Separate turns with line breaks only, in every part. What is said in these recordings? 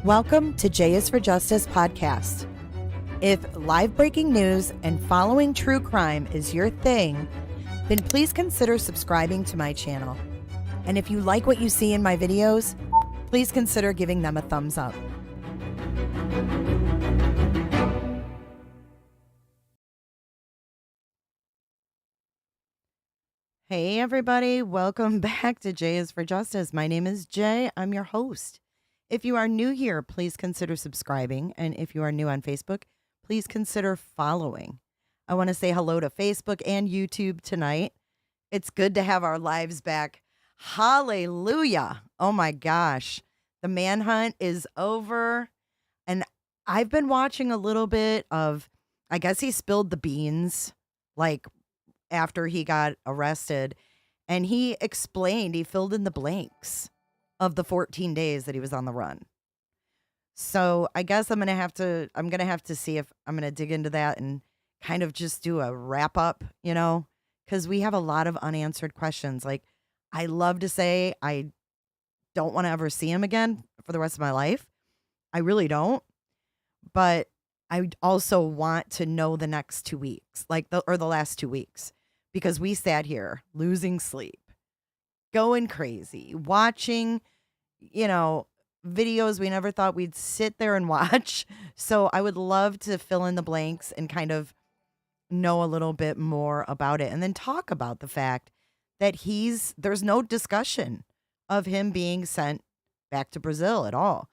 Welcome to J is for Justice podcast. If live breaking news and following true crime is your thing, then please consider subscribing to my channel. And if you like what you see in my videos, please consider giving them a thumbs up. Hey everybody, welcome back to J is for Justice. My name is Jay. I'm your host. If you are new here, please consider subscribing. And if you are new on Facebook, please consider following. I want to say hello to Facebook and YouTube tonight. It's good to have our lives back. Hallelujah. Oh my gosh. The manhunt is over. And I've been watching a little bit of, I guess he spilled the beans, like after he got arrested. And he explained, he filled in the blanks of the 14 days that he was on the run. So I guess I'm going to have to see if I'm going to dig into that and kind of just do a wrap up, because we have a lot of unanswered questions. Like, I love to say I don't want to ever see him again for the rest of my life. I really don't. But I also want to know the next 2 weeks, the last 2 weeks, because we sat here losing sleep, going crazy, watching, videos we never thought we'd sit there and watch. So I would love to fill in the blanks and kind of know a little bit more about it, and then talk about the fact that there's no discussion of him being sent back to Brazil at all.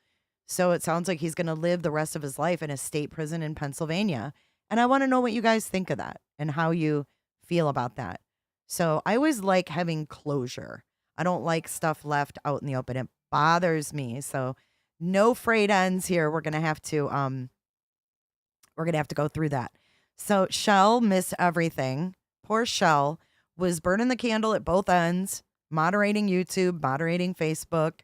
So it sounds like he's going to live the rest of his life in a state prison in Pennsylvania. And I want to know what you guys think of that and how you feel about that. So I always like having closure. I don't like stuff left out in the open. It bothers me. So no frayed ends here. We're gonna have to go through that. So Shell missed everything. Poor Shell was burning the candle at both ends, moderating YouTube, moderating Facebook.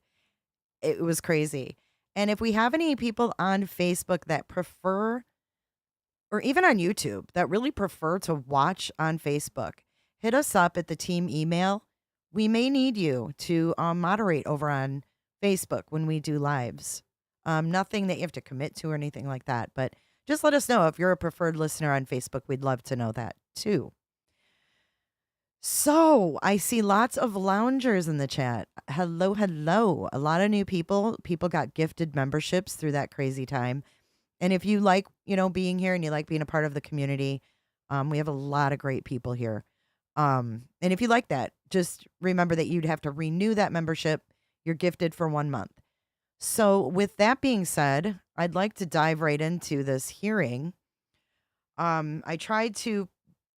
It was crazy. And if we have any people on Facebook that prefer, or even on YouTube, that really prefer to watch on Facebook, hit us up at the team email. We may need you to moderate over on Facebook when we do lives. Nothing that you have to commit to or anything like that, but just let us know if you're a preferred listener on Facebook. We'd love to know that too. So I see lots of loungers in the chat. Hello, hello. A lot of new people. People got gifted memberships through that crazy time. And if you like, being here and you like being a part of the community, we have a lot of great people here. And if you like that, just remember that you'd have to renew that membership. You're gifted for 1 month. So with that being said, I'd like to dive right into this hearing. I tried to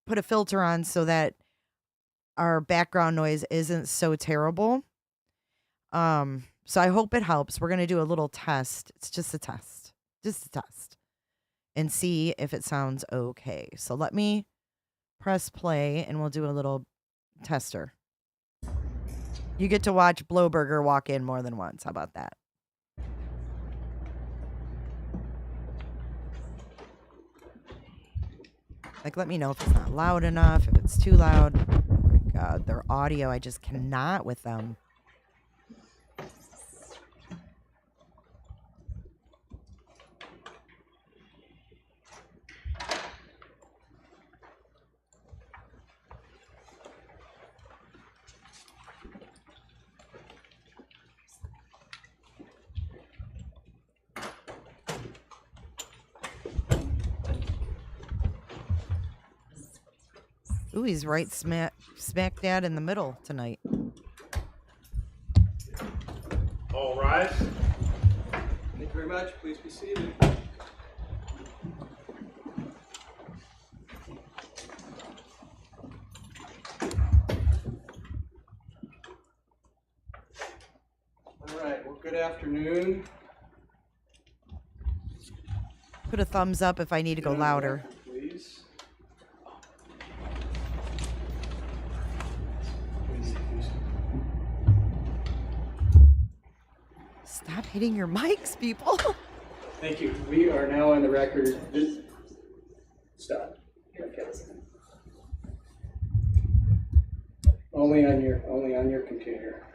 put a filter on so that our background noise isn't so terrible. So I hope it helps. We're going to do a little test. It's just a test, and see if it sounds okay. So let me press play and we'll do a little tester. You get to watch Blowburger walk in more than once. How about that? Let me know if it's not loud enough, if it's too loud. Oh my God, their audio, I just cannot with them. Ooh, he's right smack dab in the middle tonight.
All rise.
Thank you very much. Please be seated. All right. Well, good afternoon.
Put a thumbs up if I need to go louder.
Please.
Stop hitting your mics, people.
Thank you. We are now on the record. Stop. Okay. Only on your computer.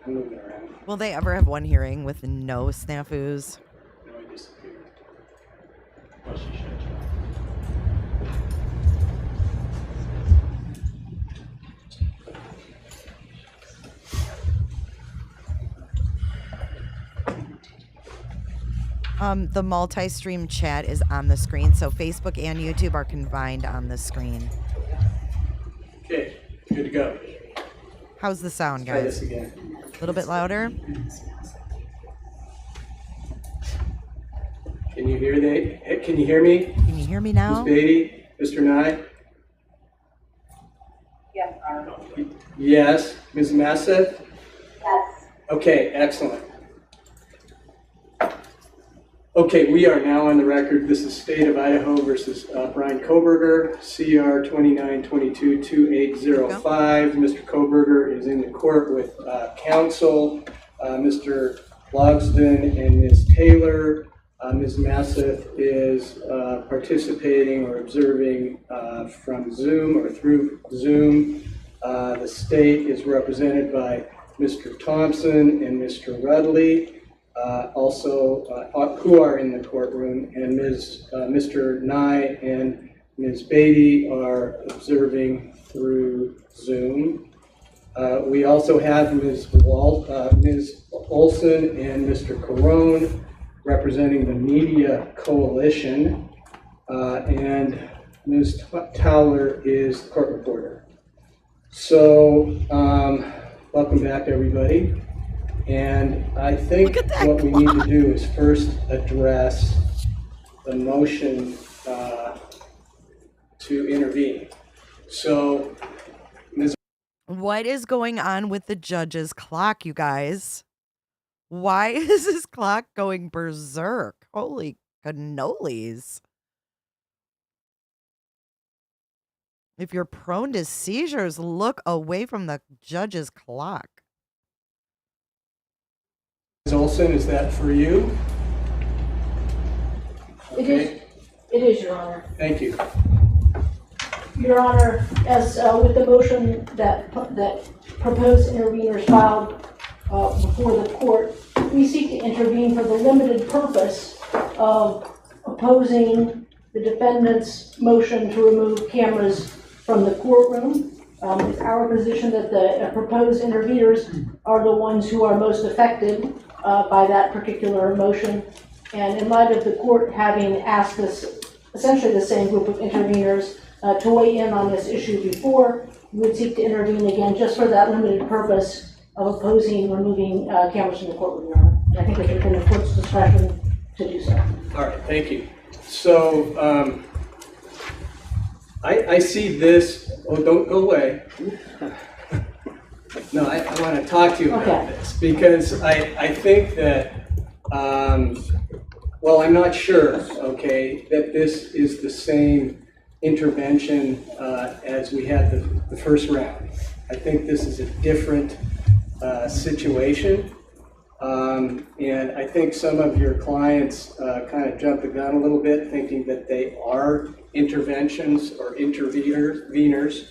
I'm moving around.
Will they ever have one hearing with no snafus?
No, I disappeared.
Well, she shut you.
The multi-stream chat is on the screen, so Facebook and YouTube are combined on the screen.
Okay, good to go.
How's the sound,
Try this
guys?
again.
A little bit louder?
Can you hear Can you hear me?
Can you hear me now?
Ms. Beatty, Mr. Nye?
Yes,
Yes. Ms. Masseth?
yes.
Okay, excellent. Okay, we are now on the record. This is State of Idaho versus Bryan Kohberger, CR 2922-2805. Mr. Kohberger is in the court with counsel, Mr. Logsdon and Ms. Taylor. Ms. Masseth is participating or observing from Zoom or through Zoom. The state is represented by Mr. Thompson and Mr. Rudley. Who are in the courtroom, and Mr. Nye and Ms. Beatty are observing through Zoom. We also have Ms. Olson and Mr. Carone representing the Media Coalition, and Ms. Towler is the court reporter. So, welcome back, everybody. And I think what we need to do is first address the motion to intervene. So, Ms.
What is going on with the judge's clock, you guys? Why is this clock going berserk? Holy cannolis. If you're prone to seizures, look away from the judge's clock.
Olson, is that for you?
It is, Your Honor.
Thank you.
Your Honor, as with the motion that proposed interveners filed before the court, we seek to intervene for the limited purpose of opposing the defendant's motion to remove cameras from the courtroom. It's our position that the proposed interveners are the ones who are most affected by that particular motion. And in light of the court having asked us, essentially the same group of interveners, to weigh in on this issue before, we would seek to intervene again just for that limited purpose of opposing removing cameras from the courtroom, Your Honor. I think it's within the court's discretion to do so.
All right, thank you. So, I see this, don't go away. No, I want to talk to you about this because I think that, well, I'm not sure, okay, that this is the same intervention as we had the first round. I think this is a different situation. And I think some of your clients kind of jumped the gun a little bit thinking that they are interventions or interveners.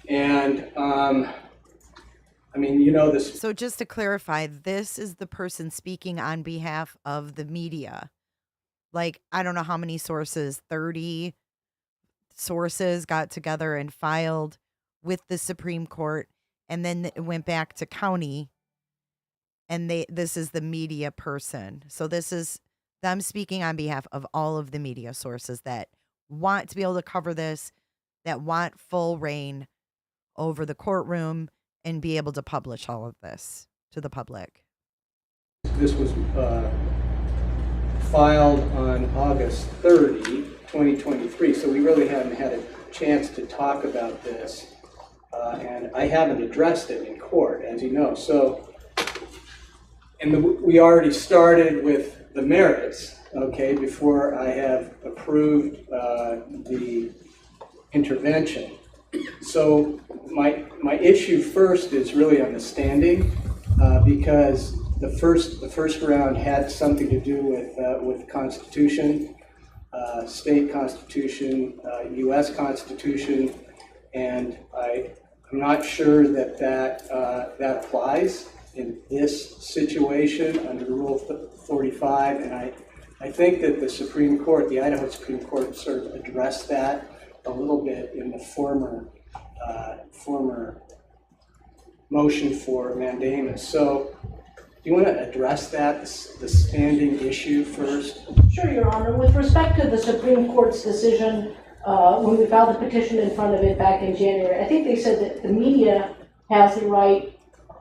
And I mean, you know this.
So just to clarify, this is the person speaking on behalf of the media. Like, I don't know how many sources, 30 sources got together and filed with the Supreme Court, and then it went back to county, and this is the media person. So this is them speaking on behalf of all of the media sources that want to be able to cover this, that want full reign over the courtroom and be able to publish all of this to the public.
This was filed on August 30, 2023, so we really haven't had a chance to talk about this, and I haven't addressed it in court, as you know. So, and we already started with the merits, okay, before I have approved the intervention. So my issue first is really on the standing, because the first round had something to do with Constitution, state Constitution, U.S. Constitution, and I'm not sure that applies in this situation under Rule 45, and I think that the Supreme Court, the Idaho Supreme Court, sort of addressed that a little bit in the former motion for mandamus. So, do you want to address that, the standing issue first?
Sure, Your Honor. With respect to the Supreme Court's decision, when we filed the petition in front of it back in January, I think they said that the media has the right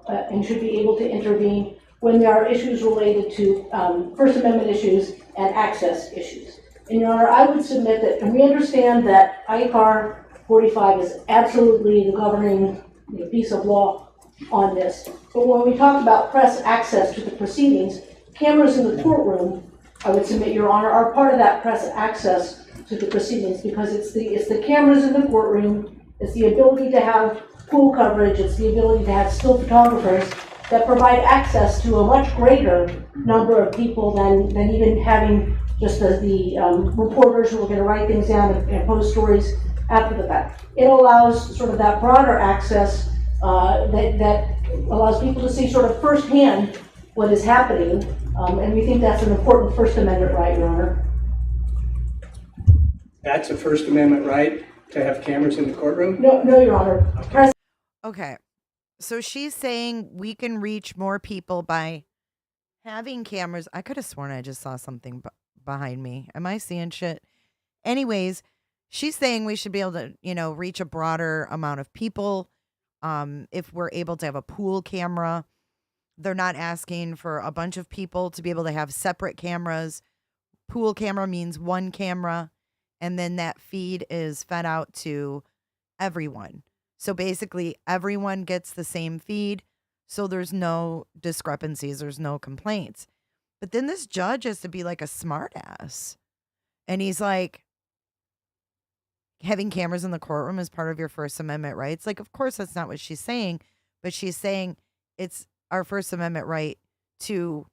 and should be able to intervene when there are issues related to First Amendment issues and access issues. And Your Honor, I would submit that, and we understand that ICAR 45 is absolutely the governing piece of law on this. But when we talk about press access to the proceedings, cameras in the courtroom, I would submit, Your Honor, are part of that press access to the proceedings, because it's the cameras in the courtroom, it's the ability to have pool coverage, it's the ability to have still photographers that provide access to a much greater number of people than even having just the reporters who are going to write things down and post stories after the fact. It allows sort of that broader access that allows people to see sort of firsthand what is happening, and we think that's an important First Amendment right, Your Honor.
That's a First Amendment right, to have cameras in the courtroom?
No, Your Honor.
Okay. So she's saying we can reach more people by having cameras. I could have sworn I just saw something behind me. Am I seeing shit? Anyways, she's saying we should be able to, reach a broader amount of people. If we're able to have a pool camera, they're not asking for a bunch of people to be able to have separate cameras. Pool camera means one camera, and then that feed is fed out to everyone. So basically, everyone gets the same feed, so there's no discrepancies, there's no complaints. But then this judge has to be like a smart ass. And he's like, having cameras in the courtroom is part of your First Amendment rights. Like, of course, that's not what she's saying, but she's saying it's our First Amendment right to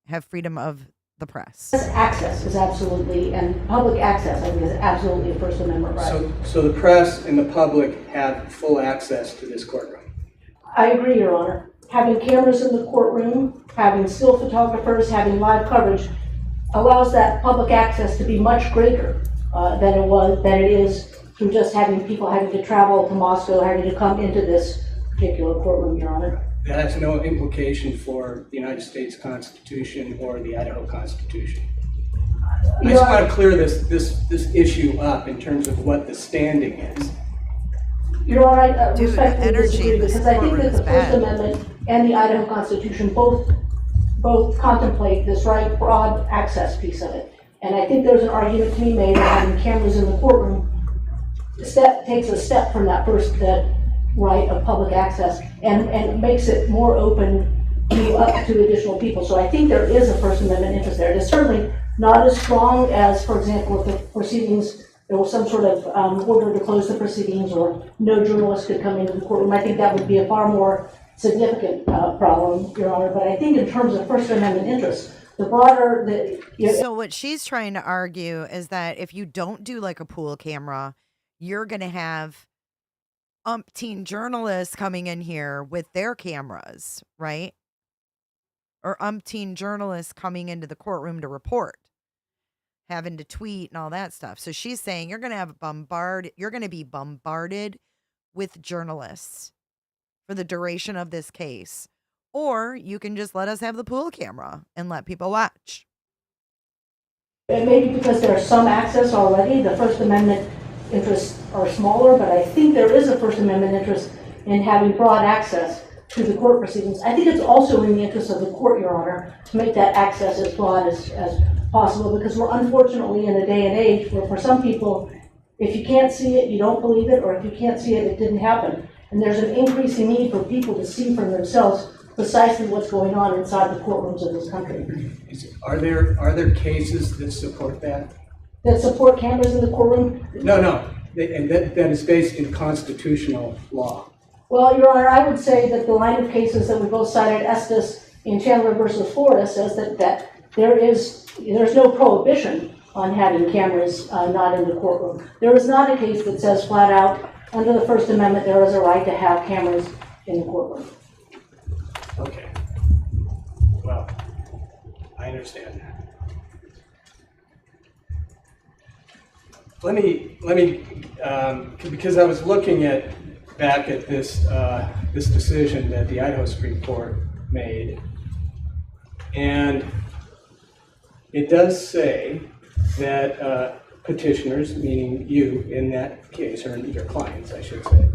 have freedom of the press.
Access is absolutely, and public access, I think, is absolutely a First Amendment right.
So the press and the public have full access to this courtroom?
I agree, Your Honor. Having cameras in the courtroom, having still photographers, having live coverage allows that public access to be much greater than it is through just having people having to travel to Moscow, having to come into this particular courtroom, Your Honor.
That has no implication for the United States Constitution or the Idaho Constitution. I just want to clear this issue up in terms of what the standing is.
Your Honor, I
Dude,
respectfully disagree, because I think that the First
bad.
Amendment and the Idaho Constitution both contemplate this right broad access piece of it. And I think there's an argument to be made that having cameras in the courtroom takes a step from that right of public access and makes it more open to additional people. So I think there is a First Amendment interest there. It is certainly not as strong as, for example, if the proceedings, there was some sort of order to close the proceedings or no journalist could come into the courtroom. I think that would be a far more significant problem, Your Honor. But I think in terms of First Amendment interests, the broader...
So what she's trying to argue is that if you don't do like a pool camera, you're going to have umpteen journalists coming in here with their cameras, right? Or umpteen journalists coming into the courtroom to report, having to tweet and all that stuff. So she's saying you're going to be bombarded with journalists for the duration of this case. Or you can just let us have the pool camera and let people watch.
And maybe because there's some access already, the First Amendment interests are smaller, but I think there is a First Amendment interest in having broad access to the court proceedings. I think it's also in the interest of the court, Your Honor, to make that access as broad as possible, because we're unfortunately in a day and age where for some people, if you can't see it, you don't believe it, or if you can't see it, it didn't happen. And there's an increasing need for people to see for themselves precisely what's going on inside the courtrooms of this country.
Are there cases that support that?
That support cameras in the courtroom?
No. And that is based in constitutional law.
Well, Your Honor, I would say that the line of cases that we both cited, Estes in Chandler versus Florida, says that there's no prohibition on having cameras not in the courtroom. There is not a case that says flat out, under the First Amendment, there is a right to have cameras in the courtroom.
Okay. Well, I understand that. Let me, because I was looking back at this decision that the Idaho Supreme Court made, and it does say that petitioners, meaning you in that case, or your clients, I should say,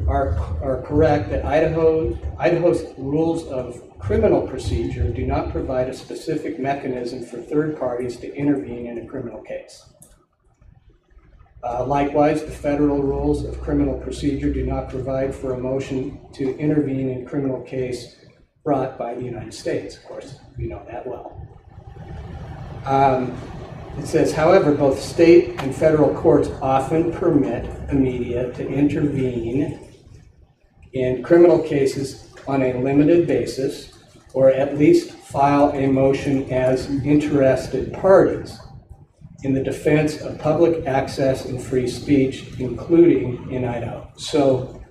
are correct that Idaho's rules of criminal procedure do not provide a specific mechanism for third parties to intervene in a criminal case. Likewise, the federal rules of criminal procedure do not provide for a motion to intervene in a criminal case brought by the United States. Of course, we know that well. It says, however, both state and federal courts often permit the media to intervene in criminal cases on a limited basis, or at least file a motion as interested parties in the defense of public access and free speech, including in Idaho. So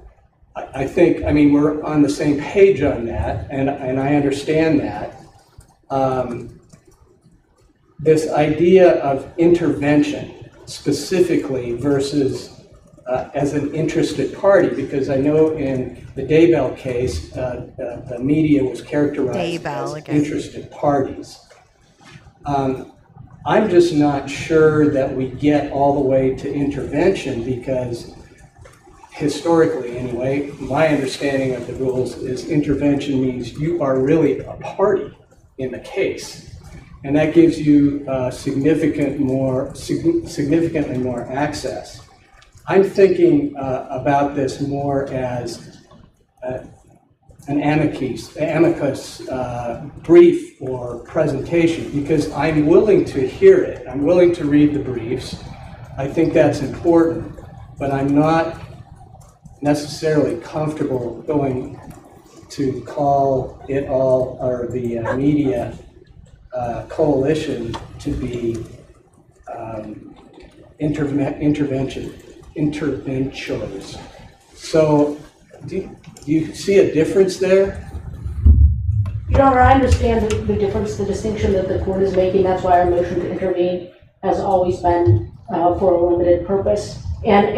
I think, we're on the same page on that, and I understand that. This idea of intervention specifically versus as an interested party, because I know in the Daybell case, the media was characterized as interested parties. I'm just not sure that we get all the way to intervention, because historically anyway, my understanding of the rules is intervention means you are really a party in the case. And that gives you significantly more access. I'm thinking about this more as an amicus brief or presentation, because I'm willing to hear it. I'm willing to read the briefs. I think that's important, but I'm not necessarily comfortable going to call it all, or the media coalition to be interventions. So do you see a difference there?
Your Honor, I understand the difference, the distinction that the court is making. That's why our motion to intervene has always been for a limited purpose. And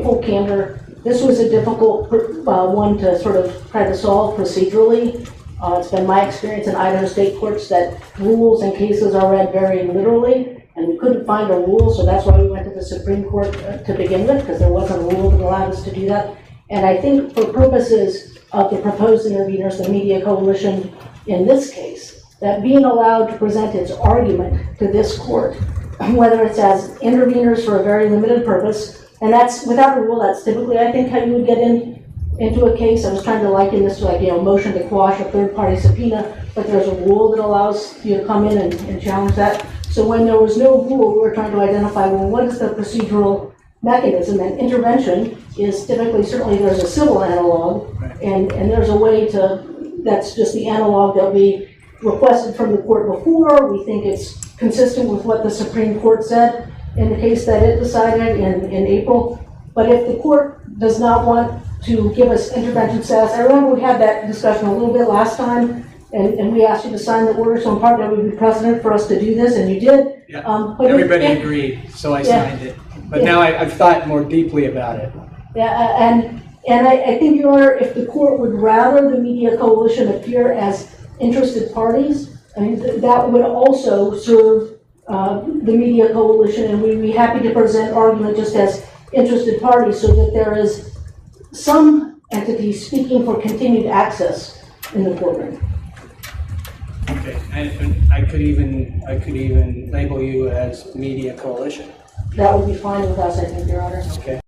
full candor, this was a difficult one to sort of try to solve procedurally. It's been my experience in Idaho state courts that rules and cases are read very literally, and we couldn't find a rule, so that's why we went to the Supreme Court to begin with, because there wasn't a rule that allowed us to do that. And I think for purposes of the proposed interveners, the media coalition in this case, that being allowed to present its argument to this court, whether it's as interveners for a very limited purpose, and that's without a rule, that's typically, I think, how you would get into a case. I was trying to liken this to motion to quash a third-party subpoena, but there's a rule that allows you to come in and challenge that. So when there was no rule, we were trying to identify, well, what is the procedural mechanism? And intervention is typically, certainly there's a civil analog, and there's a way that's just the analog that we requested from the court before. We think it's consistent with what the Supreme Court said in the case that it decided in April. But if the court does not want to give us intervention status, I remember we had that discussion a little bit last time, and we asked you to sign the order, so in part that would be precedent for us to do this, and you did.
Yeah. Everybody agreed, so I signed it. But now I've thought more deeply about it.
Yeah, and I think, Your Honor, if the court would rather the media coalition appear as interested parties, that would also serve the media coalition, and we'd be happy to present argument just as interested parties, so that there is some entity speaking for continued access in the courtroom.
Okay, and I could even label you as media coalition.
That would be fine with us, I think, Your Honor.
Okay.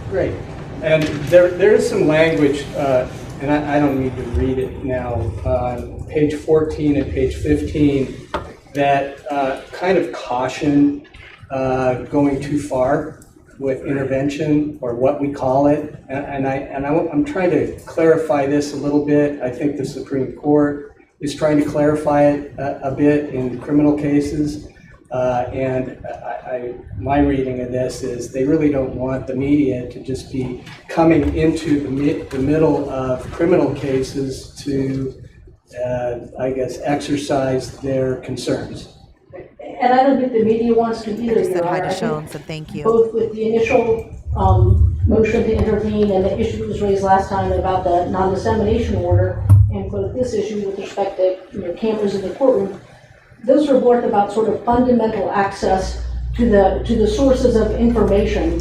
Great. And there is some language, and I don't need to read it now, on page 14 and page 15, that kind of caution going too far with intervention, or what we call it. And I'm trying to clarify this a little bit. I think the Supreme Court is trying to clarify it a bit in criminal cases. And my reading of this is they really don't want the media to just be coming into the middle of criminal cases to, I guess, exercise their concerns.
And I don't think the media wants to either,
Said
Your
hi
Honor.
to
I
Shell
think
and said thank you.
both with the initial motion to intervene and the issue that was raised last time about the non-dissemination order, and both this issue with respect to cameras in the courtroom, those were both about sort of fundamental access to the sources of information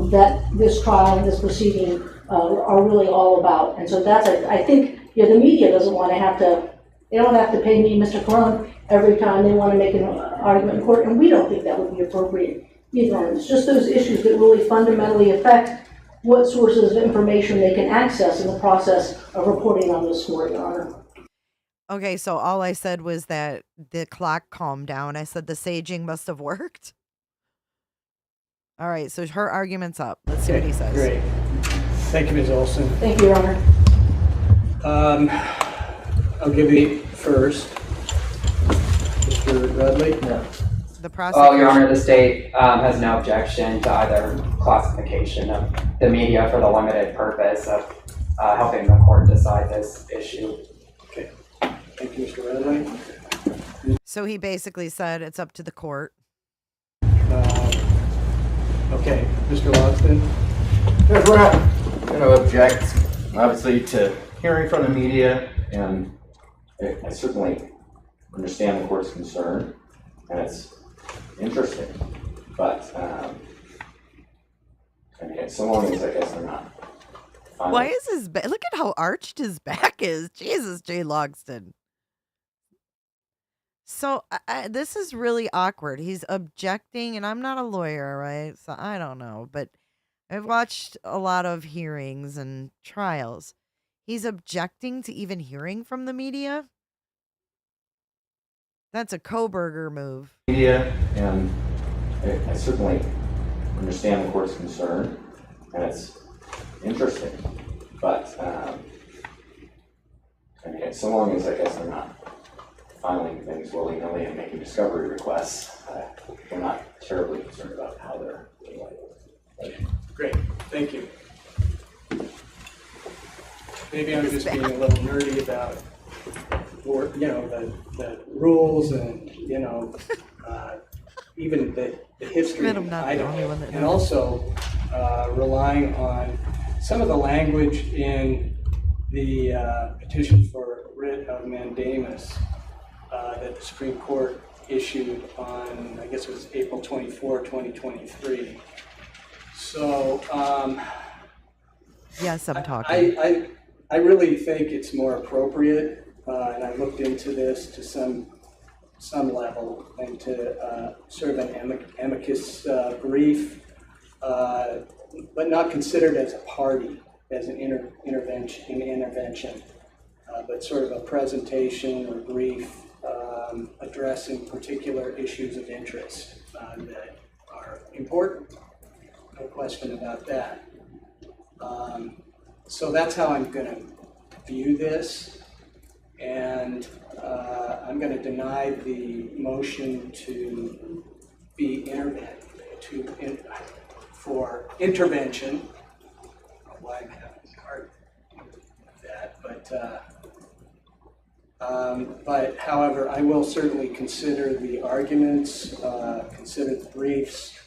that this trial and this proceeding are really all about. And so that's, I think, the media doesn't want to have to, they don't have to pay me, Mr. Colon, every time they want to make an argument in court, and we don't think that would be appropriate either. It's just those issues that really fundamentally affect what sources of information they can access in the process of reporting on this score, Your Honor.
Okay, so all I said was that the clock calmed down. I said the saging must have worked. All right, so her argument's up. Let's see what he says.
Great. Thank you, Ms. Olson.
Thank you, Your Honor.
I'll give you first. Mr. Rudley?
No.
The prosecutor.
Well, Your Honor, the state has no objection to either classification of the media for the limited purpose of helping the court decide this issue.
Okay. Thank you, Mr. Rudley.
So he basically said it's up to the court.
Okay, Mr. Logston?
Yes, we're not going to object, obviously, to hearing from the media, and I certainly understand the court's concern, and it's interesting, but I mean, so long as I guess they're not.
Why is his back? Look at how arched his back is. Jesus, Jay Logston. So this is really awkward. He's objecting, and I'm not a lawyer, right? So I don't know, but I've watched a lot of hearings and trials. He's objecting to even hearing from the media. That's a Kohberger move.
Media, and I certainly understand the court's concern, and it's interesting, but I mean, so long as I guess they're not filing things willy-nilly and making discovery requests, we're not terribly concerned about how they're doing it.
Great, thank you. Maybe I'm just being a little nerdy about, the rules and, even the history.
Admit I'm not the only one that
and
knows.
also relying on some of the language in the petition for writ of mandamus that the Supreme Court issued on, I guess it was April 24, 2023. So,
Yes, I'm talking.
I really think it's more appropriate, and I looked into this to some level, and to sort of an amicus brief, but not considered as a party, as an intervention, but sort of a presentation or brief addressing particular issues of interest that are important. No question about that. So that's how I'm going to view this, and I'm going to deny the motion to be for intervention. I don't know why I'm having a hard time with that, but however, I will certainly consider the arguments, consider the briefs,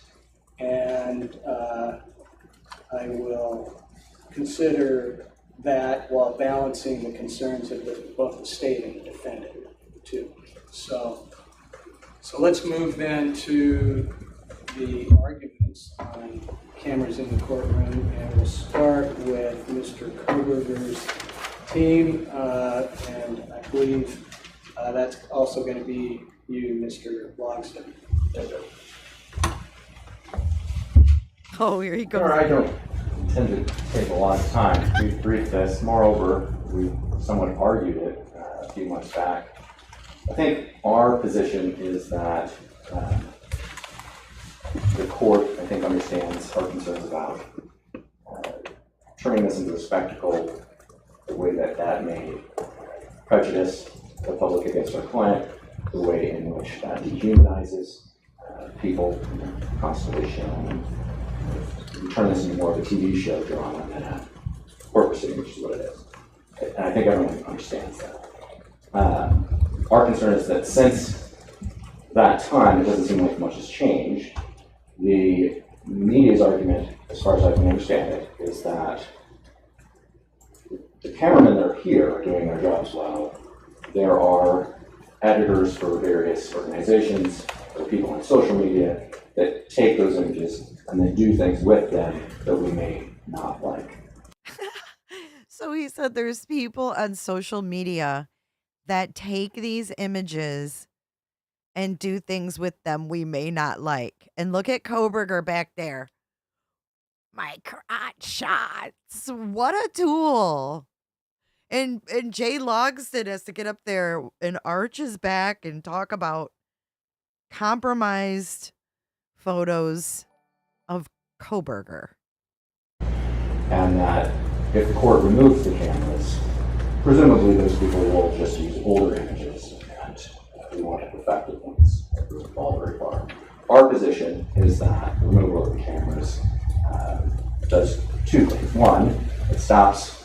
and I will consider that while balancing the concerns of both the state and the defendant too. So let's move then to the arguments on cameras in the courtroom, and we'll start with Mr. Kohberger's team, and I believe that's also going to be you, Mr. Logston.
Oh, here he goes.
Sure, I don't intend to take a lot of time to brief this. Moreover, we somewhat argued it a few months back. I think our position is that the court, I think, understands our concerns about turning this into a spectacle, the way that may prejudice the public against our client. the way in which that dehumanizes people, constantly shown. You turn this into more of a TV show drama than a court proceeding, which is what it is. And I think everyone understands that. Our concern is that since that time, it doesn't seem like much has changed. The media's argument, as far as I can understand it, is that the cameramen that are here are doing their jobs well. There are editors for various organizations or people on social media that take those images and then do things with them that we may not like.
So he said there's people on social media that take these images and do things with them we may not like. And look at Kohberger back there. My crotch shots. What a tool. And Jay Logston has to get up there and arch his back and talk about compromised photos of Kohberger.
And that if the court removes the cameras, presumably those people will just use older images and we won't have effective ones that doesn't fall very far. Our position is that the removal of the cameras does two things. One, it stops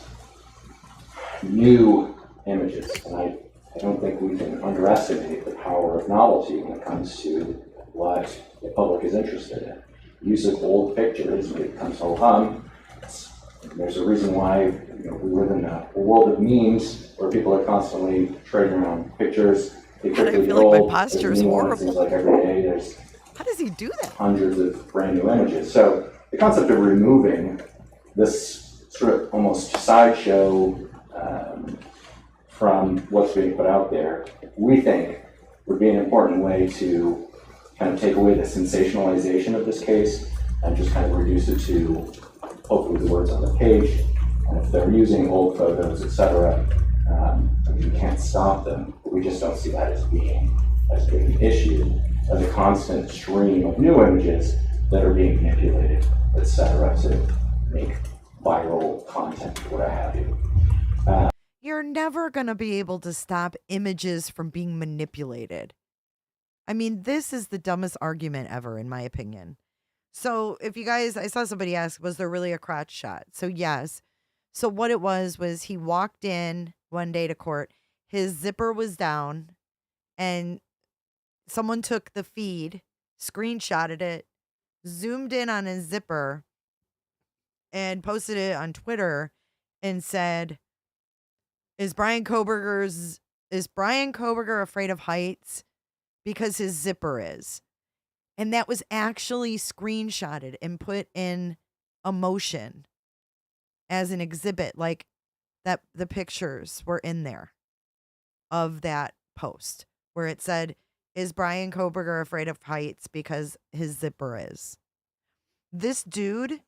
new images, and I don't think we can underestimate the power of novelty when it comes to what the public is interested in. Use of old pictures becomes ho-hum. There's a reason why we live in a world of memes where people are constantly trading around pictures. They quickly get old.
My posture is horrible.
It seems like every day there's
How does he do that?
hundreds of brand new images. So the concept of removing this sort of almost sideshow from what's being put out there, we think would be an important way to kind of take away the sensationalization of this case and just kind of reduce it to hopefully the words on the page. And if they're using old photos, etc., you can't stop them. But we just don't see that as being as big an issue as a constant stream of new images that are being manipulated, etc., to make viral content or what have you.
You're never going to be able to stop images from being manipulated. I mean, this is the dumbest argument ever, in my opinion. So if you guys, I saw somebody ask, was there really a crotch shot? So yes. So what it was he walked in one day to court, his zipper was down, and someone took the feed, screenshotted it, zoomed in on his zipper, and posted it on Twitter and said, Is Bryan Kohberger afraid of heights? Because his zipper is. And that was actually screenshotted and put in a motion as an exhibit, like that the pictures were in there of that post where it said, is Bryan Kohberger afraid of heights because his zipper is? This dude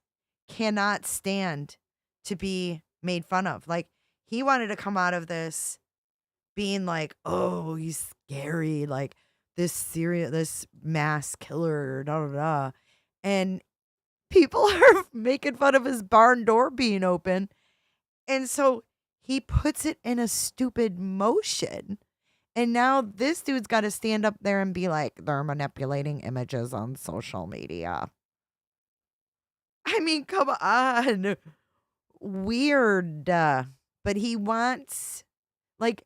cannot stand to be made fun of. Like, he wanted to come out of this being like, oh, he's scary, like this mass killer, da da da. And people are making fun of his barn door being open. And so he puts it in a stupid motion. And now this dude's got to stand up there and be like, they're manipulating images on social media. I mean, come on. Weird. But he wants, like,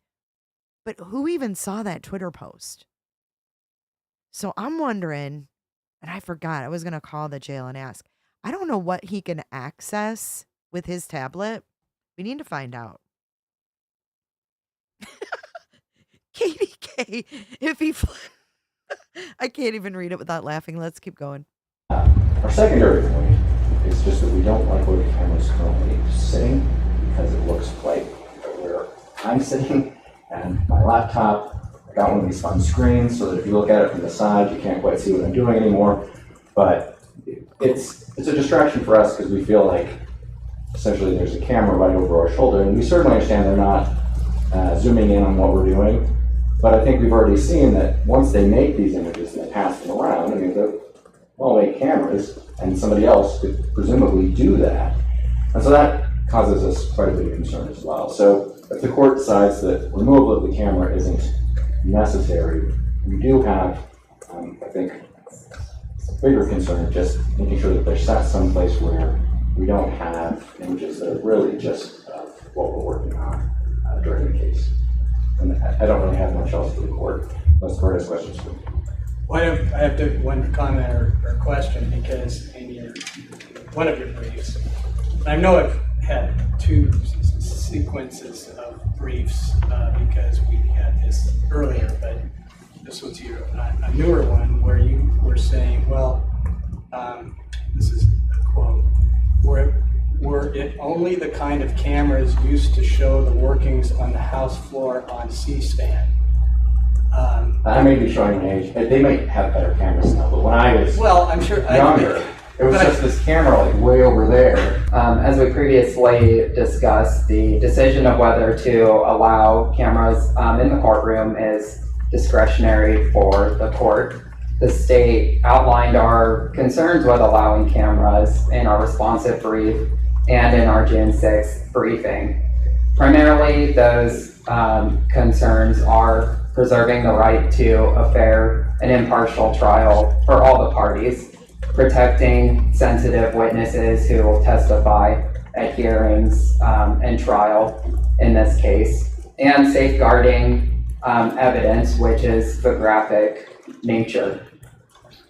but who even saw that Twitter post? So I'm wondering, and I forgot, I was going to call the jail and ask. I don't know what he can access with his tablet. We need to find out. KDK, if he, I can't even read it without laughing. Let's keep going.
Our secondary point is just that we don't like where the camera's currently sitting because it looks like where I'm sitting and my laptop. I got one of these fun screens so that if you look at it from the side, you can't quite see what I'm doing anymore. But it's a distraction for us because we feel like essentially there's a camera right over our shoulder, and we certainly understand they're not zooming in on what we're doing. But I think we've already seen that once they make these images and they pass them around, I mean, they're well-made cameras, and somebody else could presumably do that. And so that causes us quite a bit of concern as well. So if the court decides that removal of the camera isn't necessary. We do have, I think, a bigger concern of just making sure that they're set someplace where we don't have images that are really just what we're working on during the case. And I don't really have much else for the court, unless the court has questions for me.
Well, I have one comment or question, because in one of your briefs, I know I've had two sequences of briefs because we had this earlier, but this was a newer one where you were saying, well, this is a quote, were it only the kind of cameras used to show the workings on the House floor on C-SPAN.
I may be showing my age. They might have better cameras now, but when I was
I'm sure
younger, it was just this camera like way over there.
As we previously discussed, the decision of whether to allow cameras in the courtroom is discretionary for the court. The state outlined our concerns with allowing cameras in our responsive brief and in our June 6th briefing. Primarily, those concerns are preserving the right to a fair and impartial trial for all the parties, protecting sensitive witnesses who will testify at hearings and trial in this case, and safeguarding evidence, which is the graphic nature.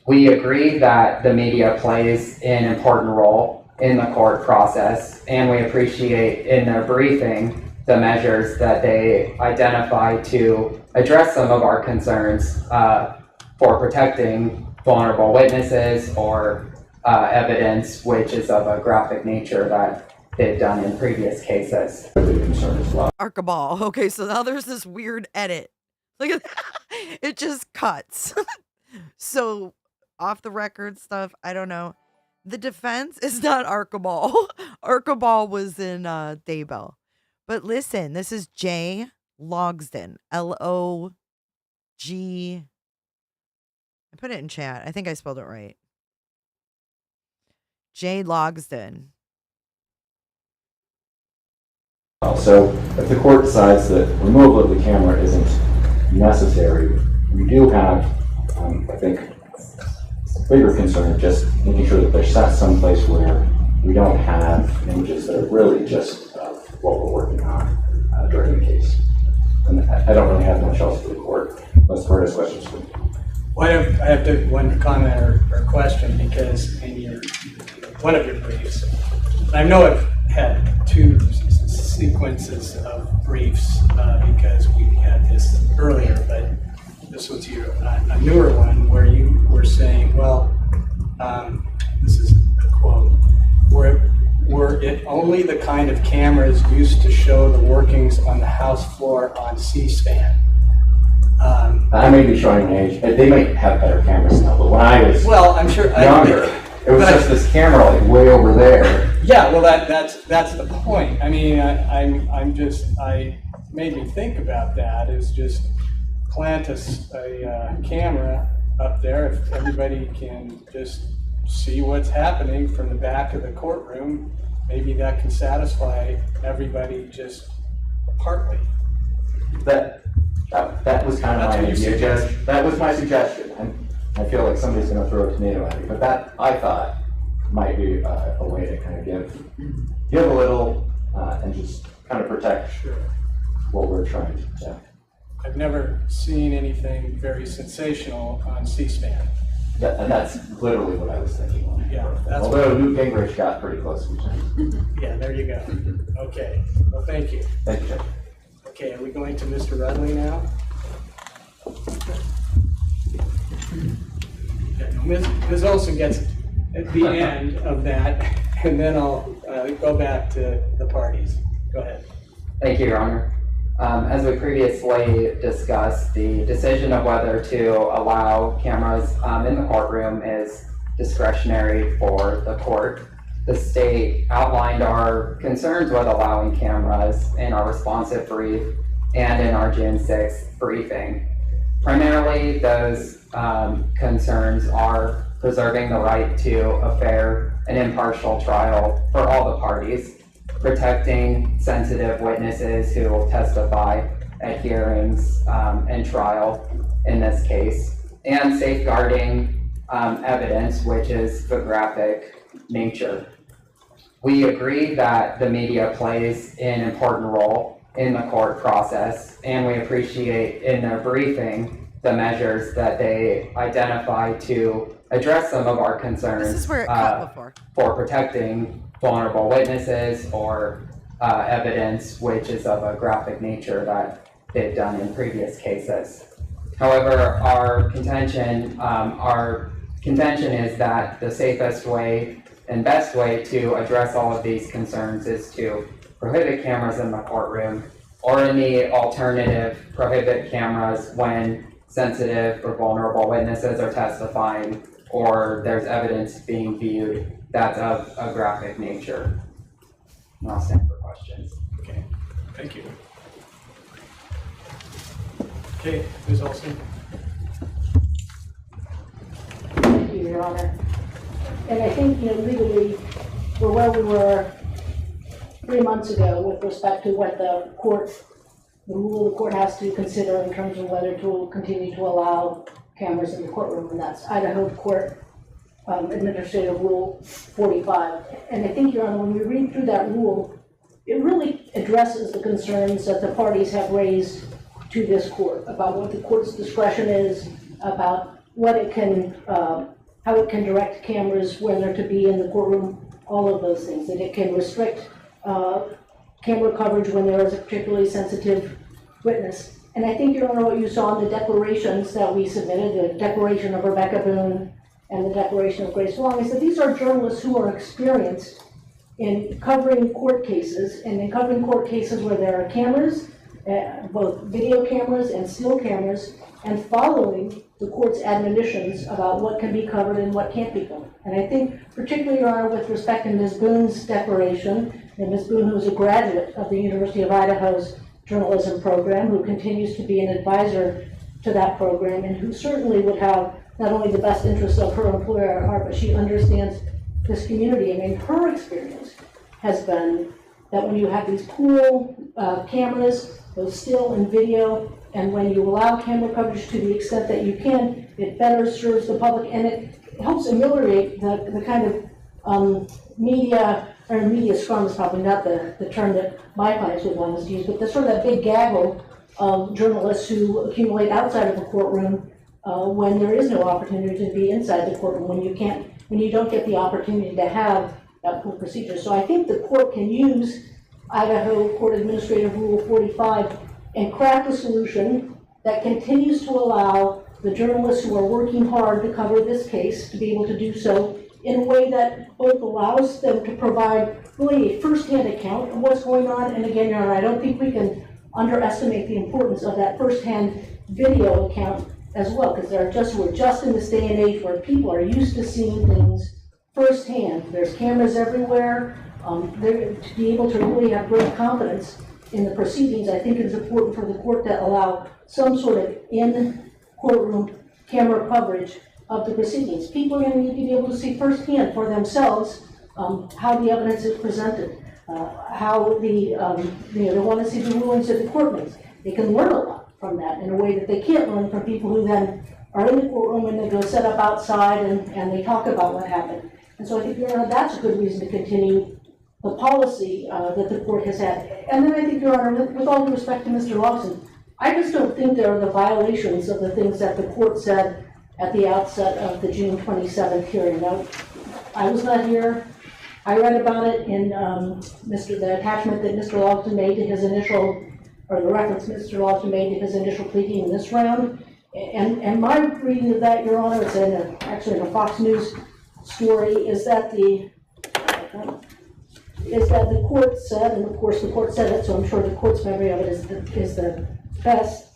We agree that the media plays an important role in the court process, and we appreciate in their briefing the measures that they identify to address some of our concerns for protecting vulnerable witnesses or evidence which is of a graphic nature that they've done in previous cases.
Archibald. Okay, so now there's this weird edit. Look at that. It just cuts. So off the record stuff, I don't know. The defense is not Archibald. Archibald was in Daybell. But listen, this is Jay Logsden. Log. I put it in chat. I think I spelled it right. Jay Logsden.
So if the court decides that removal of the camera isn't necessary, we do have, I think, a bigger concern of just making sure that they're set someplace where we don't have images that are really just what we're working on during the case. And I don't really have much else for the court, unless the court has questions for me.
Well, I have one comment or question, because in one of your briefs, I know I've had two sequences of briefs because we had this earlier, but this was a newer one where you were saying, well, this is a quote, were it only the kind of cameras used to show the workings on the House floor on C-SPAN.
I may be showing my age. They might have better cameras now, but when I was
I'm sure
younger, it was just this camera like way over there.
Yeah, well, that's the point. I mean, I made me think about that, is just plant a camera up there if everybody can just see what's happening from the back of the courtroom. Maybe that can satisfy everybody just partly.
That was kind of my idea, Judge. That was my suggestion. And I feel like somebody's going to throw a tomato at me, but that, I thought, might be a way to kind of give a little and just kind of protect what we're trying to protect.
I've never seen anything very sensational on C-SPAN.
And that's literally what I was thinking.
Yeah,
although Newt Gingrich got pretty close to each other.
Yeah, there you go. Okay, well, thank you.
Thank you, Judge.
Okay, are we going to Mr. Rudley now? Okay, Ms. Olson gets at the end of that, and then I'll go back to the parties. Go ahead.
Thank you, Your Honor. As we previously discussed, the decision of whether to allow cameras in the courtroom is discretionary for the court. The state outlined our concerns with allowing cameras in our responsive brief and in our June 6th briefing. Primarily, those concerns are preserving the right to a fair and impartial trial for all the parties, protecting sensitive witnesses who will testify at hearings and trial in this case, and safeguarding evidence, which is the graphic nature. We agree that the media plays an important role in the court process, and we appreciate in their briefing the measures that they identify to address some of our concerns.
This is where it cut before.
For protecting vulnerable witnesses or evidence which is of a graphic nature that they've done in previous cases. However, our contention is that the safest way and best way to address all of these concerns is to prohibit cameras in the courtroom, or in the alternative, prohibit cameras when sensitive or vulnerable witnesses are testifying or there's evidence being viewed that's of a graphic nature. And I'll stand for questions.
Okay, thank you. Okay, Ms. Olson.
Thank you, Your Honor. And I think, legally, we're where we were 3 months ago with respect to what the rule the court has to consider in terms of whether to continue to allow cameras in the courtroom, and that's Idaho Court Administrative Rule 45. And I think, Your Honor, when we read through that rule, it really addresses the concerns that the parties have raised to this court about what the court's discretion is, about what it can, how it can direct cameras when they're to be in the courtroom, all of those things, that it can restrict camera coverage when there is a particularly sensitive witness. And I think, Your Honor, what you saw in the declarations that we submitted, the declaration of Rebecca Boone and the declaration of Grace Long, is that these are journalists who are experienced in covering court cases, and in covering court cases where there are cameras, both video cameras and still cameras, and following the court's admonitions about what can be covered and what can't be covered. And I think, particularly, Your Honor, with respect to Ms. Boone's declaration, and Ms. Boone, who is a graduate of the University of Idaho's journalism program, who continues to be an advisor to that program, and who certainly would have not only the best interests of her employer at heart, but she understands this community. I mean, her experience has been that when you have these pool cameras, both still and video, and when you allow camera coverage to the extent that you can, it better serves the public, and it helps ameliorate the kind of media scrum is probably not the term that my clients would want us to use, but the sort of that big gaggle of journalists who accumulate outside of the courtroom when there is no opportunity to be inside the courtroom, when you don't get the opportunity to have that full procedure. So I think the court can use Idaho Court Administrative Rule 45 and craft a solution that continues to allow the journalists who are working hard to cover this case to be able to do so in a way that both allows them to provide really a first-hand account of what's going on. And again, Your Honor, I don't think we can underestimate the importance of that first-hand video account as well, because we're just in this day and age where people are used to seeing things firsthand. There's cameras everywhere. To be able to really have great confidence in the proceedings, I think it's important for the court to allow some sort of in-courtroom camera coverage of the proceedings. People are going to need to be able to see firsthand for themselves how the evidence is presented, how they want to see the rulings that the court makes. They can learn a lot from that in a way that they can't learn from people who then are in the courtroom and they go set up outside and they talk about what happened. And so I think, Your Honor, that's a good reason to continue the policy that the court has had. And then I think, Your Honor, with all due respect to Mr. Lawson, I just don't think there are the violations of the things that the court said at the outset of the June 27th hearing. Now, I was not here. I read about it in the attachment that Mr. Lawson made to his initial, or the reference Mr. Lawson made to his initial pleading in this round. And my reading of that, Your Honor, it's actually in a Fox News story, is that the court said, and of course the court said it, so I'm sure the court's memory of it is the best,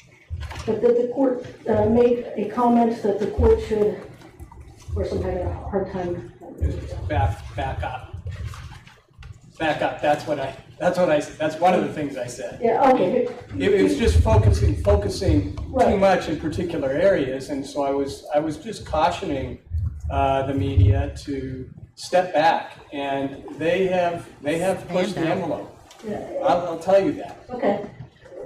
but that the court made a comment that the court should, of course I'm having a hard time.
Back up. That's one of the things I said.
Yeah, okay.
It was just focusing
right.
Too much in particular areas, and so I was just cautioning the media to step back, and they have pushed the envelope.
Yeah.
I'll tell you that.
Okay.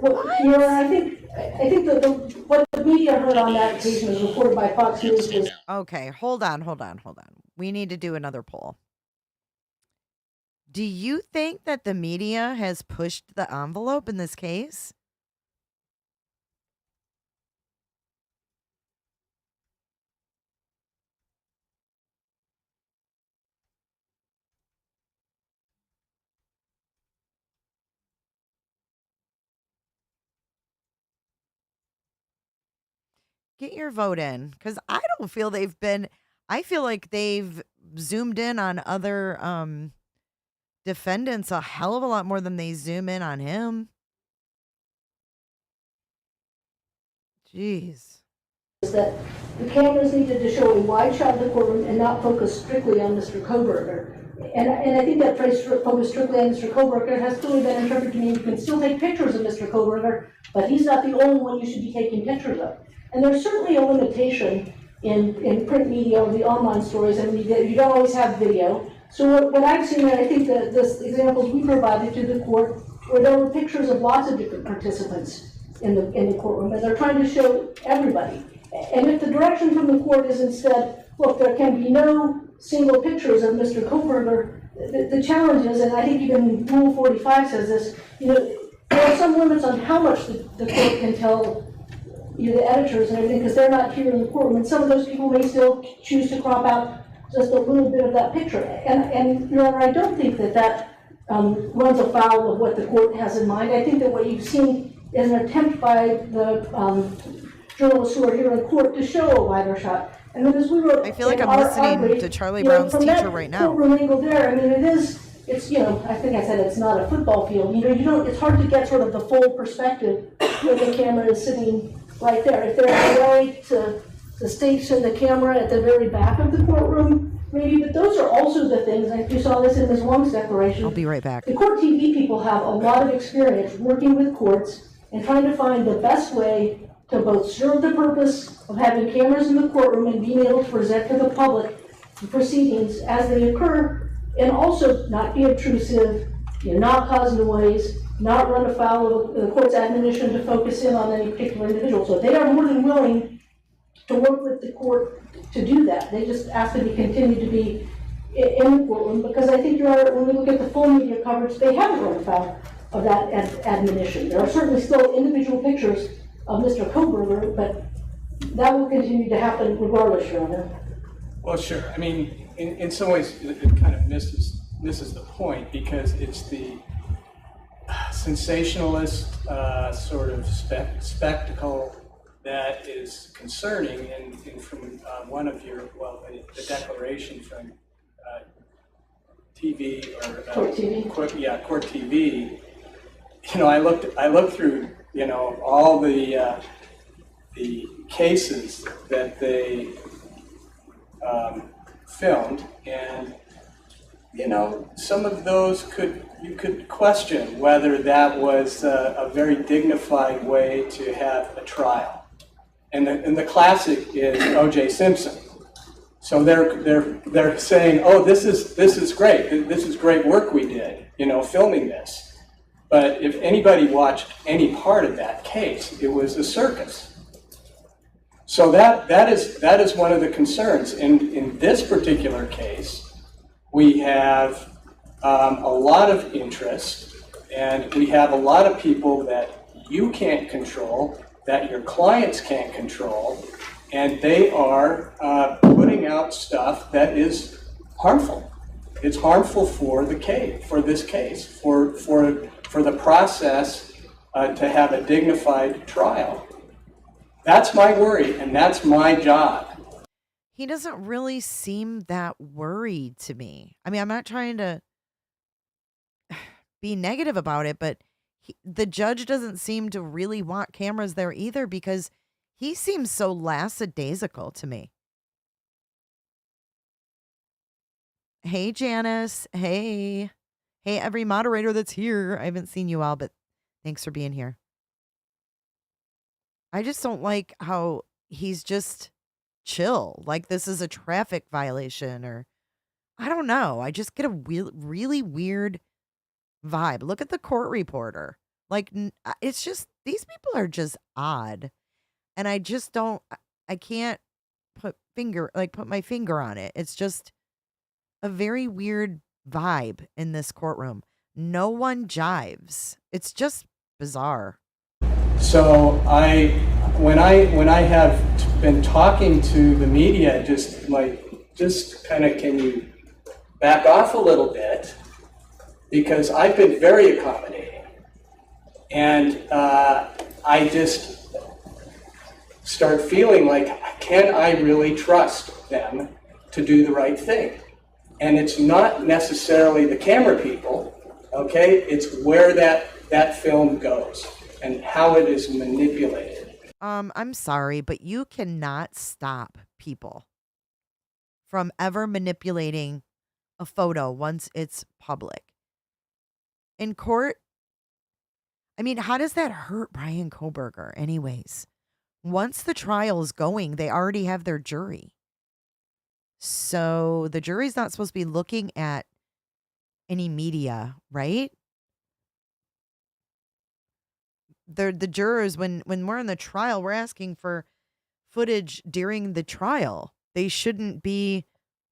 Your Honor, I think that what the media heard on that occasion was reported by Fox News was.
Okay, hold on. We need to do another poll. Do you think that the media has pushed the envelope in this case? Get your vote in, because I don't feel they've been. I feel like they've zoomed in on other defendants a hell of a lot more than they zoom in on him. Jeez.
Is that the cameras needed to show a wide shot of the courtroom and not focus strictly on Mr. Kohberger. And I think that phrase focus strictly on Mr. Kohberger has clearly been interpreted to mean you can still take pictures of Mr. Kohberger, but he's not the only one you should be taking pictures of. And there's certainly a limitation in print media or the online stories. I mean, you don't always have video. So what I've seen, and I think that the examples we provided to the court, where there were pictures of lots of different participants in the courtroom, and they're trying to show everybody. And if the direction from the court is instead, look, there can be no single pictures of Mr. Kohberger, the challenge is, and I think even Rule 45 says this, there are some limits on how much the court can tell the editors and everything, because they're not here in the courtroom, and some of those people may still choose to crop out just a little bit of that picture. And Your Honor, I don't think that runs afoul of what the court has in mind. I think that what you've seen is an attempt by the journalists who are here in court to show a wider shot. And then as we wrote,
I feel like I'm listening to Charlie Brown's teacher right now.
Courtroom angle there, I mean, it's I think I said it's not a football field. It's hard to get sort of the full perspective where the camera is sitting right there. If there's a way to station the camera at the very back of the courtroom, maybe, but those are also the things, and you saw this in Ms. Wong's declaration.
I'll be right back.
The court TV people have a lot of experience working with courts and trying to find the best way to both serve the purpose of having cameras in the courtroom and being able to present to the public the proceedings as they occur, and also not be obtrusive, not cause noise, not run afoul of the court's admonition to focus in on any particular individual. So they are more than willing to work with the court to do that. They just ask that we continue to be in the courtroom, because I think, when we look at the full media coverage, they haven't run afoul of that admonition. There are certainly still individual pictures of Mr. Kohberger, but that will continue to happen regardless, Your Honor.
Well, sure. I mean, in some ways, it kind of misses the point, because it's the sensationalist sort of spectacle that is concerning. And from one of your, the declaration from TV or
Court TV.
Court TV. I looked through all the cases that they filmed, and some of those you could question whether that was a very dignified way to have a trial. And the classic is O.J. Simpson. So they're saying, oh, this is great. This is great work we did, filming this. But if anybody watched any part of that case, it was a circus. So that is one of the concerns. In this particular case, we have a lot of interest, and we have a lot of people that you can't control, that your clients can't control, and they are putting out stuff that is harmful. It's harmful for the case, for this case, for the process to have a dignified trial. That's my worry, and that's my job.
He doesn't really seem that worried to me. I mean, I'm not trying to be negative about it, but the judge doesn't seem to really want cameras there either, because he seems so lackadaisical to me. Hey, Janice. Hey, every moderator that's here. I haven't seen you all, but thanks for being here. I just don't like how he's just chill. Like this is a traffic violation, or I don't know. I just get a really weird vibe. Look at the court reporter. Like it's just these people are just odd. And I just don't, I can't put my finger on it. It's just a very weird vibe in this courtroom. No one jives. It's just bizarre.
So when I have been talking to the media, just kind of, can you back off a little bit? Because I've been very accommodating. And I just start feeling like, can I really trust them to do the right thing? And it's not necessarily the camera people, okay? It's where that film goes and how it is manipulated.
I'm sorry, but you cannot stop people from ever manipulating a photo once it's public. In court, I mean, how does that hurt Bryan Kohberger anyways? Once the trial is going, they already have their jury. So the jury's not supposed to be looking at any media, right? The jurors, when we're in the trial, we're asking for footage during the trial. They shouldn't be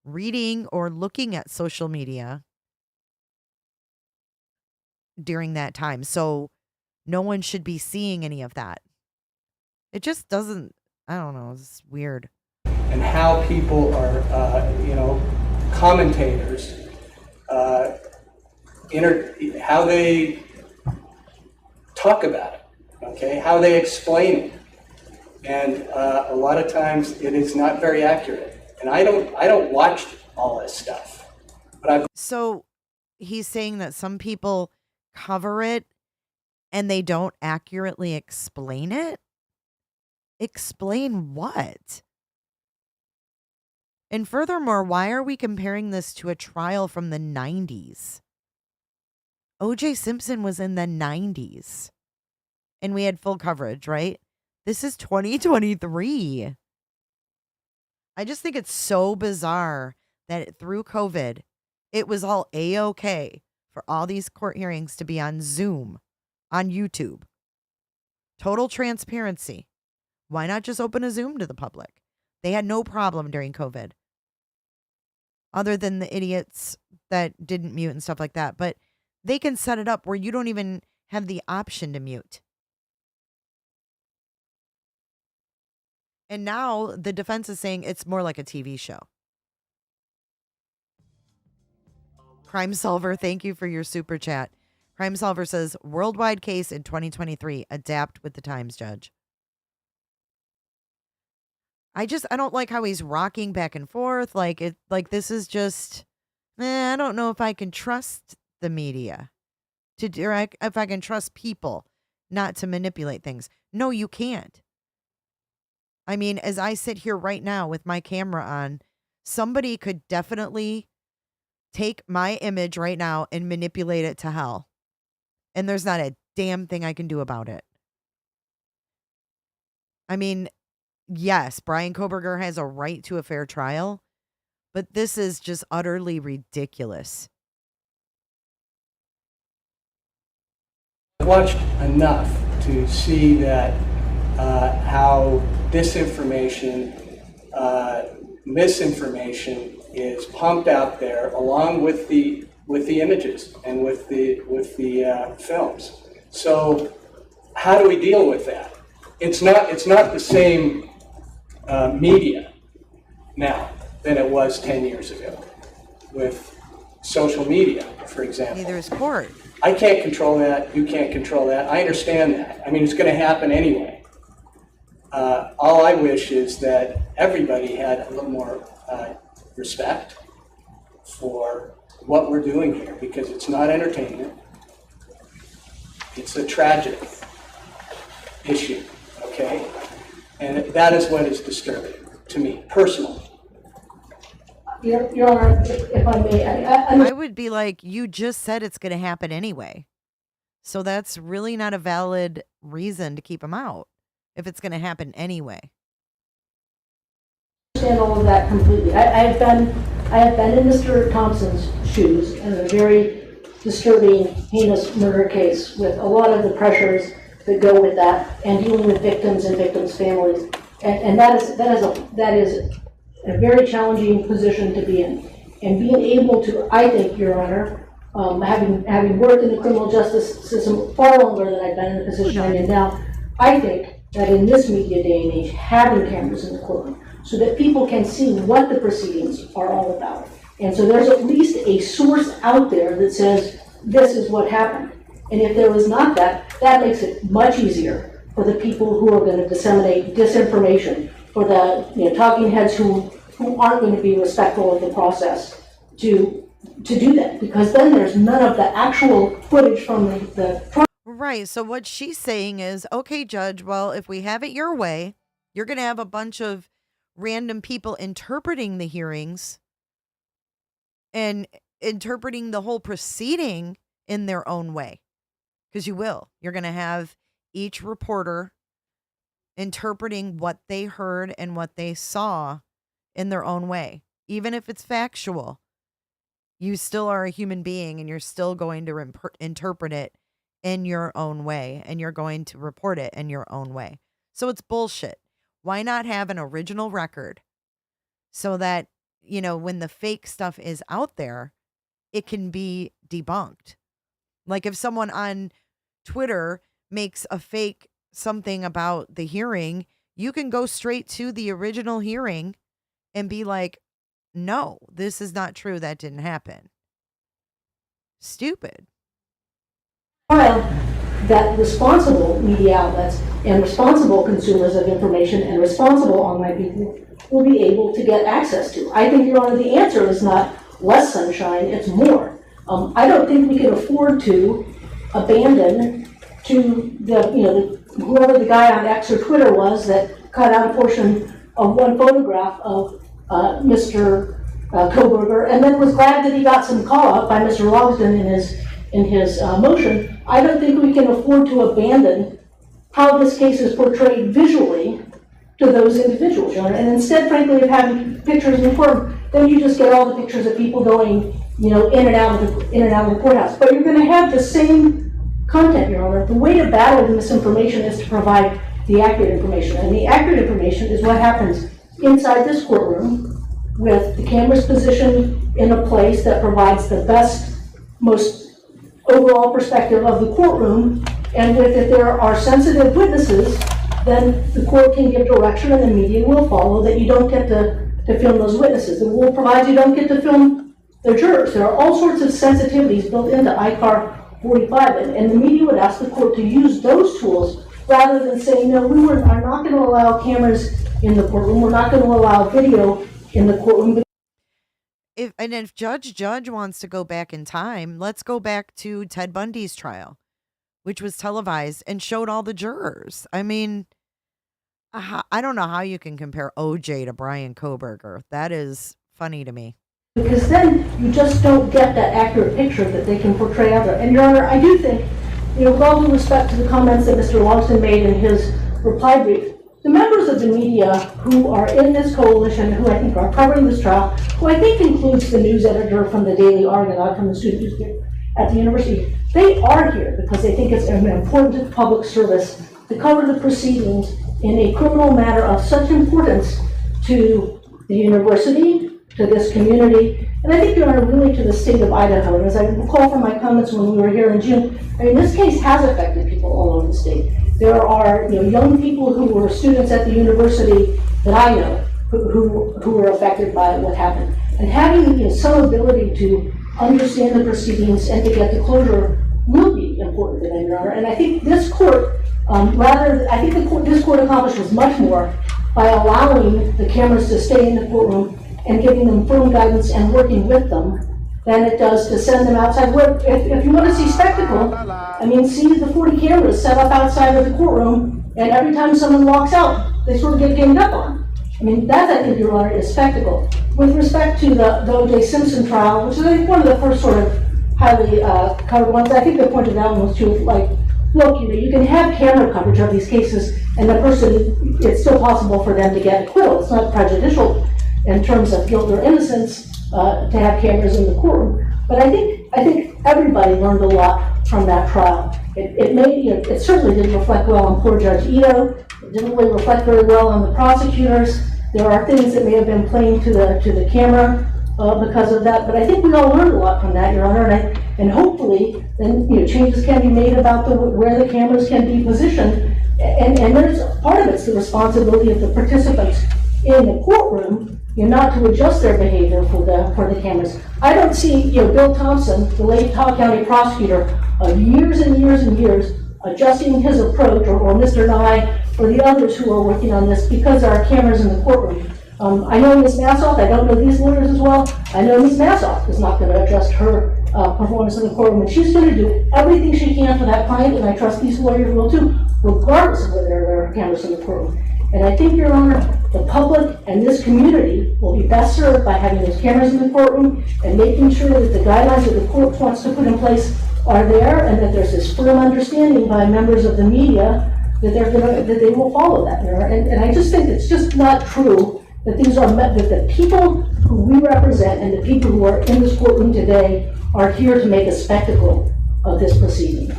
reading or looking at social media during that time. So no one should be seeing any of that. It just doesn't, I don't know, it's weird.
And how people are, commentators, how they talk about it, okay, how they explain it. And a lot of times it is not very accurate. And I don't watch all this stuff. But
So he's saying that some people cover it and they don't accurately explain it? Explain what? And furthermore, why are we comparing this to a trial from the 90s? O.J. Simpson was in the 90s. And we had full coverage, right? This is 2023. I just think it's so bizarre that through COVID, it was all A-okay for all these court hearings to be on Zoom, on YouTube. Total transparency. Why not just open a Zoom to the public? They had no problem during COVID. Other than the idiots that didn't mute and stuff like that. But they can set it up where you don't even have the option to mute. And now the defense is saying it's more like a TV show. Crime Solver, thank you for your super chat. Crime Solver says, worldwide case in 2023. Adapt with the times, Judge. I don't like how he's rocking back and forth. Like this is just, I don't know if I can trust the media if I can trust people not to manipulate things. No, you can't. I mean, as I sit here right now with my camera on, somebody could definitely take my image right now and manipulate it to hell. And there's not a damn thing I can do about it. I mean, yes, Bryan Kohberger has a right to a fair trial, but this is just utterly ridiculous.
I've watched enough to see that how disinformation, misinformation is pumped out there along with the images and with the films. So how do we deal with that? It's not the same media now than it was 10 years ago with social media, for example.
Neither is court.
I can't control that. You can't control that. I understand that. I mean, it's going to happen anyway. All I wish is that everybody had a little more respect for what we're doing here, because it's not entertainment. It's a tragic issue, okay? And that is what is disturbing to me, personally.
Your Honor, if I may,
I would be like, you just said it's going to happen anyway. So that's really not a valid reason to keep him out if it's going to happen anyway.
I understand all of that completely. I have been in Mr. Thompson's shoes in a very disturbing, heinous murder case with a lot of the pressures that go with that, and dealing with victims and victims' families. And that is a very challenging position to be in. And being able to, I think, Your Honor, having worked in the criminal justice system far longer than I've been in the position I'm in now, I think that in this media day and age, having cameras in the courtroom so that people can see what the proceedings are all about. And so there's at least a source out there that says, this is what happened. And if there was not that, that makes it much easier for the people who are going to disseminate disinformation, for the talking heads who aren't going to be respectful of the process to do that, because then there's none of the actual footage from the trial.
Right. So what she's saying is, okay, Judge, well, if we have it your way, you're going to have a bunch of random people interpreting the hearings and interpreting the whole proceeding in their own way. Because you will. You're going to have each reporter interpreting what they heard and what they saw in their own way. Even if it's factual, you still are a human being and you're still going to interpret it in your own way, and you're going to report it in your own way. So it's bullshit. Why not have an original record so that, when the fake stuff is out there, it can be debunked? Like if someone on Twitter makes a fake something about the hearing, you can go straight to the original hearing and be like, no, this is not true. That didn't happen. Stupid.
Trial that responsible media outlets and responsible consumers of information and responsible online people will be able to get access to. I think, Your Honor, the answer is not less sunshine, it's more. I don't think we can afford to abandon to whoever the guy on X or Twitter was that cut out a portion of one photograph of Mr. Kohberger and then was glad that he got some call out by Mr. Logsdon in his motion. I don't think we can afford to abandon how this case is portrayed visually to those individuals, Your Honor. And instead, frankly, of having pictures in the court, then you just get all the pictures of people going, in and out of the courthouse. But you're going to have the same content, Your Honor. The way to battle misinformation is to provide the accurate information. And the accurate information is what happens inside this courtroom with the cameras positioned in a place that provides the best, most overall perspective of the courtroom. And if there are sensitive witnesses, then the court can give direction and the media will follow that you don't get to film those witnesses. The rule provides you don't get to film the jurors. There are all sorts of sensitivities built into ICAR 45, and the media would ask the court to use those tools rather than saying, no, we are not going to allow cameras in the courtroom, we're not going to allow video in the courtroom.
If Judge wants to go back in time, let's go back to Ted Bundy's trial, which was televised and showed all the jurors. I mean, I don't know how you can compare OJ to Bryan Kohberger. That is funny to me.
Because then you just don't get that accurate picture that they can portray out there. And Your Honor, I do think, with all due respect to the comments that Mr. Logsdon made in his reply brief, the members of the media who are in this coalition, who I think are covering this trial, who I think includes the news editor from the Daily Argonaut from the student newspaper at the university, they are here because they think it's an important public service to cover the proceedings in a criminal matter of such importance to the university, to this community, and I think, Your Honor, really to the state of Idaho. And as I recall from my comments when we were here in June, this case has affected people all over the state. There are young people who were students at the university that I know who were affected by what happened. And having some ability to understand the proceedings and to get to closure will be important to them, Your Honor. And I think this court, this court accomplishes much more by allowing the cameras to stay in the courtroom and giving them firm guidance and working with them than it does to send them outside. If you want to see spectacle, see the 40 cameras set up outside of the courtroom, and every time someone walks out, they sort of get ganged up on. That, I think, Your Honor, is spectacle. With respect to the O.J. Simpson trial, which is, I think, one of the first sort of highly covered ones, I think the point of that one was to, look, you can have camera coverage of these cases, and the person, it's still possible for them to get acquittal. It's not prejudicial in terms of guilt or innocence to have cameras in the courtroom. But I think everybody learned a lot from that trial. It certainly didn't reflect well on poor Judge Ito. It didn't really reflect very well on the prosecutors. There are things that may have been playing to the camera because of that, but I think we all learned a lot from that, Your Honor, and hopefully then changes can be made about where the cameras can be positioned, and there's part of it's the responsibility of the participants in the courtroom, not to adjust their behavior for the cameras. I don't see Bill Thompson, the Latah County prosecutor, years and years and years adjusting his approach, or Mr. Nye, or the others who are working on this because there are cameras in the courtroom. I know Ms. Massoff, I don't know these lawyers as well. I know Ms. Massoff is not going to adjust her performance in the courtroom, and she's going to do everything she can for that client, and I trust these lawyers will too, regardless of whether there are cameras in the courtroom. And I think, Your Honor, the public and this community will be best served by having those cameras in the courtroom and making sure that the guidelines that the court wants to put in place are there, and that there's this firm understanding by members of the media that they will follow that. And I just think it's just not true that these are that the people who we represent and the people who are in this courtroom today are here to make a spectacle of this proceeding.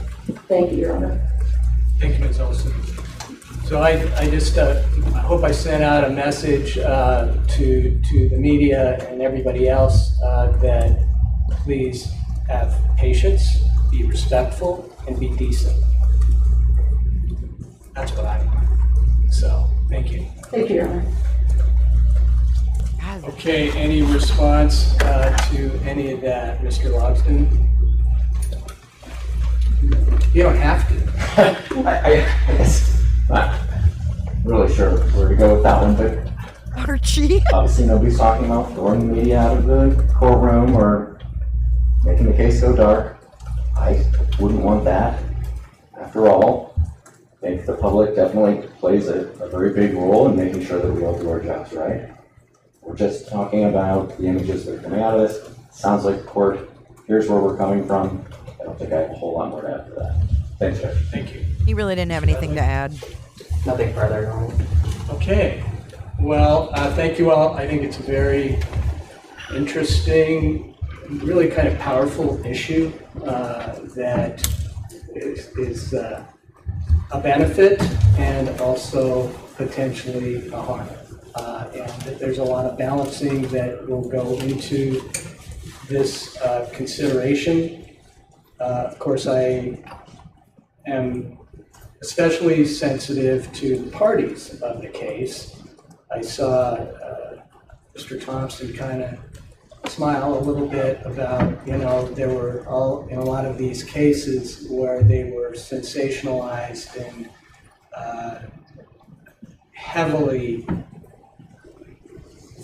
Thank you, Your Honor.
Thank you, Ms. Olson. So I just I hope I sent out a message to the media and everybody else that please have patience, be respectful, and be decent. That's what I want. So, thank you.
Thank you, Your Honor.
Okay, any response to any of that, Mr. Logston? You don't have to.
I guess not really sure where to go with that one, but
Archie.
obviously nobody's talking about throwing the media out of the courtroom or making the case go dark. I wouldn't want that. After all, I think the public definitely plays a very big role in making sure that we all do our jobs right. We're just talking about the images that are coming out of this. Sounds like the court, here's where we're coming from. I don't think I have a whole lot more to add to that. Thanks, Judge.
Thank you.
He really didn't have anything to add.
Nothing further, Your Honor.
Okay. Well, thank you all. I think it's a very interesting, really kind of powerful issue that is a benefit and also potentially a harm. And that there's a lot of balancing that will go into this consideration. Of course, I am especially sensitive to the parties of the case. I saw Mr. Thompson kind of smile a little bit about, there were in a lot of these cases where they were sensationalized and heavily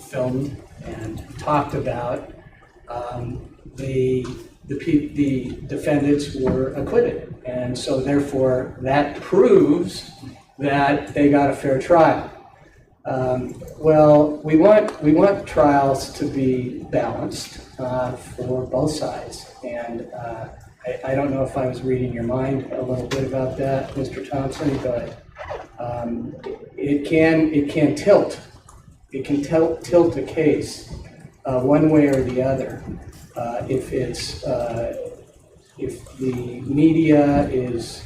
filmed and talked about. The defendants were acquitted, and so therefore that proves that they got a fair trial. Well, we want trials to be balanced for both sides, and I don't know if I was reading your mind a little bit about that, Mr. Thompson, but it can tilt. It can tilt a case one way or the other if the media is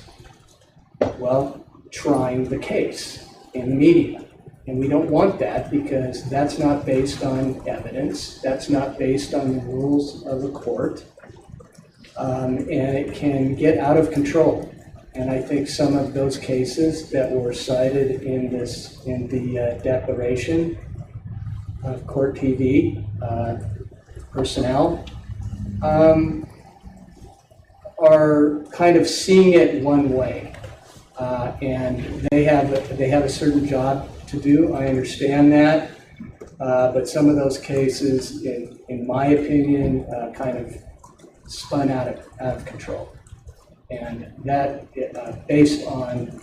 trying the case in the media. And we don't want that because that's not based on evidence. That's not based on the rules of the court. And it can get out of control. And I think some of those cases that were cited in the declaration of Court TV personnel are kind of seeing it one way. And they have a certain job to do. I understand that, but some of those cases, in my opinion, kind of spun out of control, and that based on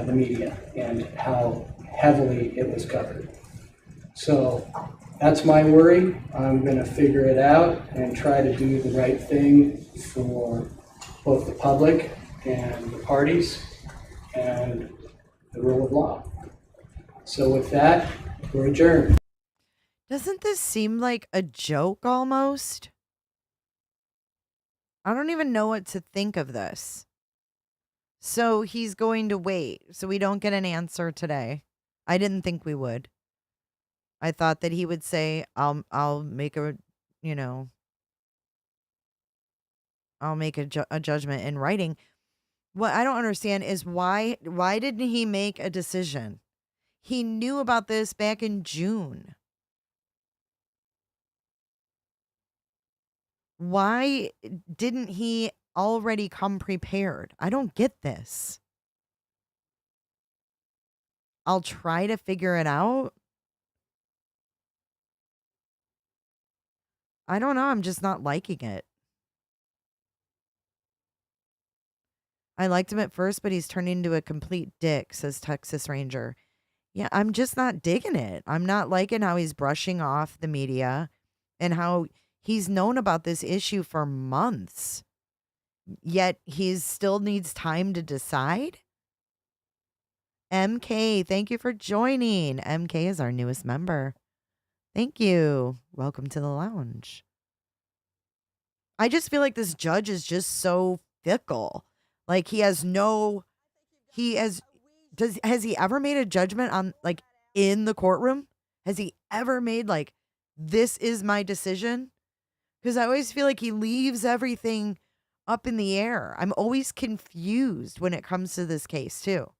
the media and how heavily it was covered. So that's my worry. I'm going to figure it out and try to do the right thing for both the public and the parties and the rule of law. So with that, we're adjourned.
Doesn't this seem like a joke almost? I don't even know what to think of this. So he's going to wait. So we don't get an answer today. I didn't think we would. I thought that he would say, I'll make a, you know, I'll make a judgment in writing. What I don't understand is why didn't he make a decision? He knew about this back in June. Why didn't he already come prepared? I don't get this. I'll try to figure it out. I don't know. I'm just not liking it. I liked him at first, but he's turned into a complete dick, says Texas Ranger. Yeah, I'm just not digging it. I'm not liking how he's brushing off the media and how he's known about this issue for months, yet he still needs time to decide. MK, thank you for joining. MK is our newest member. Thank you. Welcome to the lounge. I just feel like this judge is just so fickle. Like has he ever made a judgment on like in the courtroom? Has he ever made like, this is my decision? Because I always feel like he leaves everything up in the air. I'm always confused when it comes to this case too.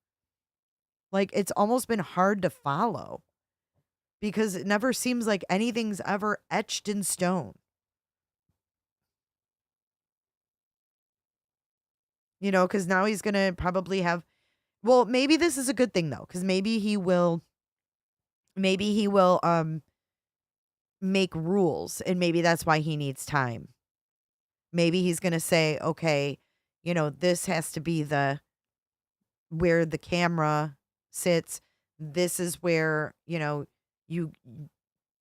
Like it's almost been hard to follow because it never seems like anything's ever etched in stone. You know, because now he's going to probably have, well, maybe this is a good thing though, because maybe he will make rules and maybe that's why he needs time. Maybe he's going to say, okay, you know, this has to be where the camera sits. This is where, you know,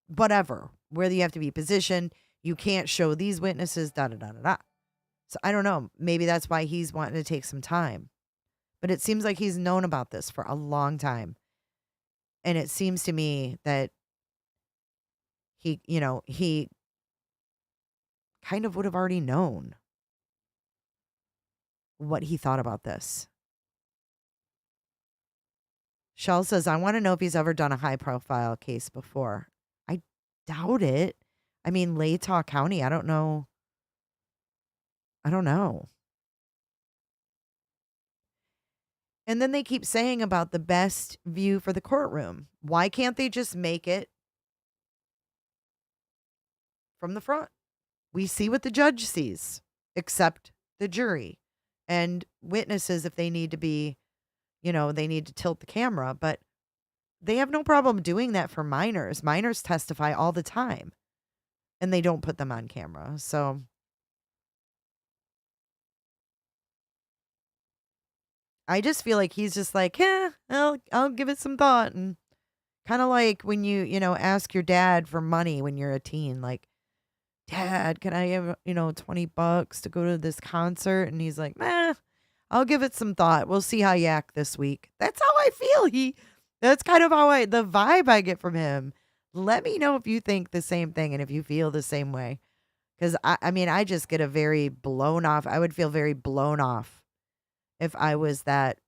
whatever, where you have to be positioned. You can't show these witnesses, da da da da da. So I don't know. Maybe that's why he's wanting to take some time. But it seems like he's known about this for a long time. And it seems to me that he kind of would have already known what he thought about this. Shell says, I want to know if he's ever done a high profile case before. I doubt it. I mean, Latah County, I don't know. And then they keep saying about the best view for the courtroom. Why can't they just make it from the front? We see what the judge sees, except the jury and witnesses if they need to be, you know, they need to tilt the camera. But they have no problem doing that for minors. Minors testify all the time and they don't put them on camera. So I just feel like he's just like, yeah, I'll give it some thought. And kind of like when you ask your dad for money when you're a teen, like, Dad, can I have, $20 to go to this concert? And he's like, I'll give it some thought. We'll see how you act this week. That's how I feel. That's kind of how the vibe I get from him. Let me know if you think the same thing and if you feel the same way. Because I just get I would feel very blown off if I was that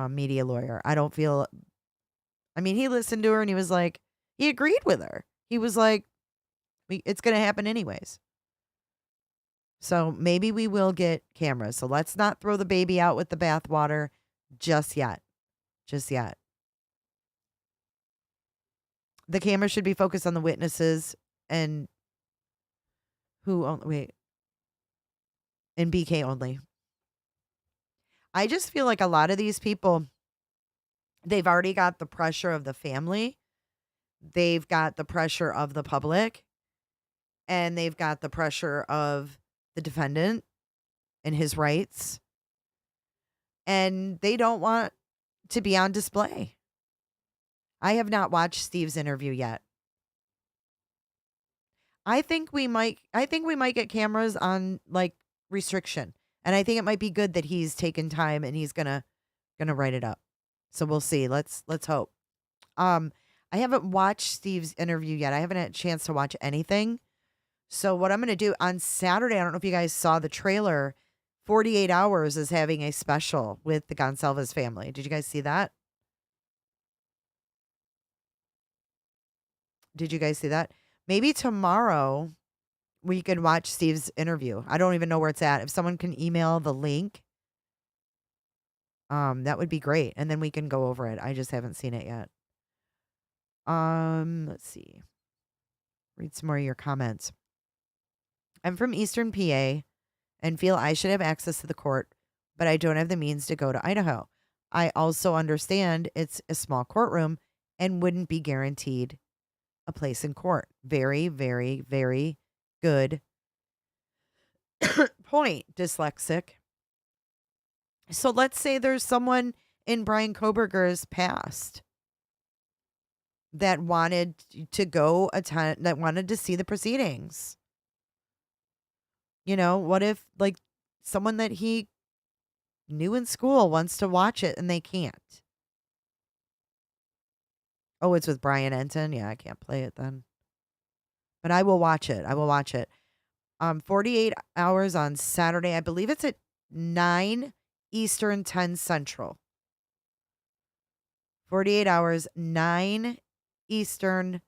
media lawyer. I don't feel, he listened to her and he was like, he agreed with her. He was like, it's going to happen anyways. So maybe we will get cameras. So let's not throw the baby out with the bathwater just yet. The camera should be focused on the witnesses and and BK only. I just feel like a lot of these people, they've already got the pressure of the family. They've got the pressure of the public. And they've got the pressure of the defendant and his rights. And they don't want to be on display. I have not watched Steve's interview yet. I think we might get cameras on like restriction. And I think it might be good that he's taken time and he's gonna write it up. So we'll see. Let's hope. I haven't watched Steve's interview yet. I haven't had a chance to watch anything. So what I'm going to do on Saturday, I don't know if you guys saw the trailer 48 Hours is having a special with the Gonsalves family. Did you guys see that? Did you guys see that? Maybe tomorrow we can watch Steve's interview. I don't even know where it's at. If someone can email the link, that would be great. And then we can go over it. I just haven't seen it yet. Let's see. Read some more of your comments. I'm from Eastern PA and feel I should have access to the court, but I don't have the means to go to Idaho. I also understand it's a small courtroom and wouldn't be guaranteed a place in court. Very, very, very good point, dyslexic. So let's say there's someone in Bryan Kohberger's past that wanted to go attend, that wanted to see the proceedings. You know, what if like someone that he knew in school wants to watch it and they can't? Oh, it's with Brian Enton. Yeah, I can't play it then. But I will watch it. I will watch it. 48 Hours on Saturday. I believe it's at 9 Eastern, 10 Central. 48 Hours, 9 Eastern,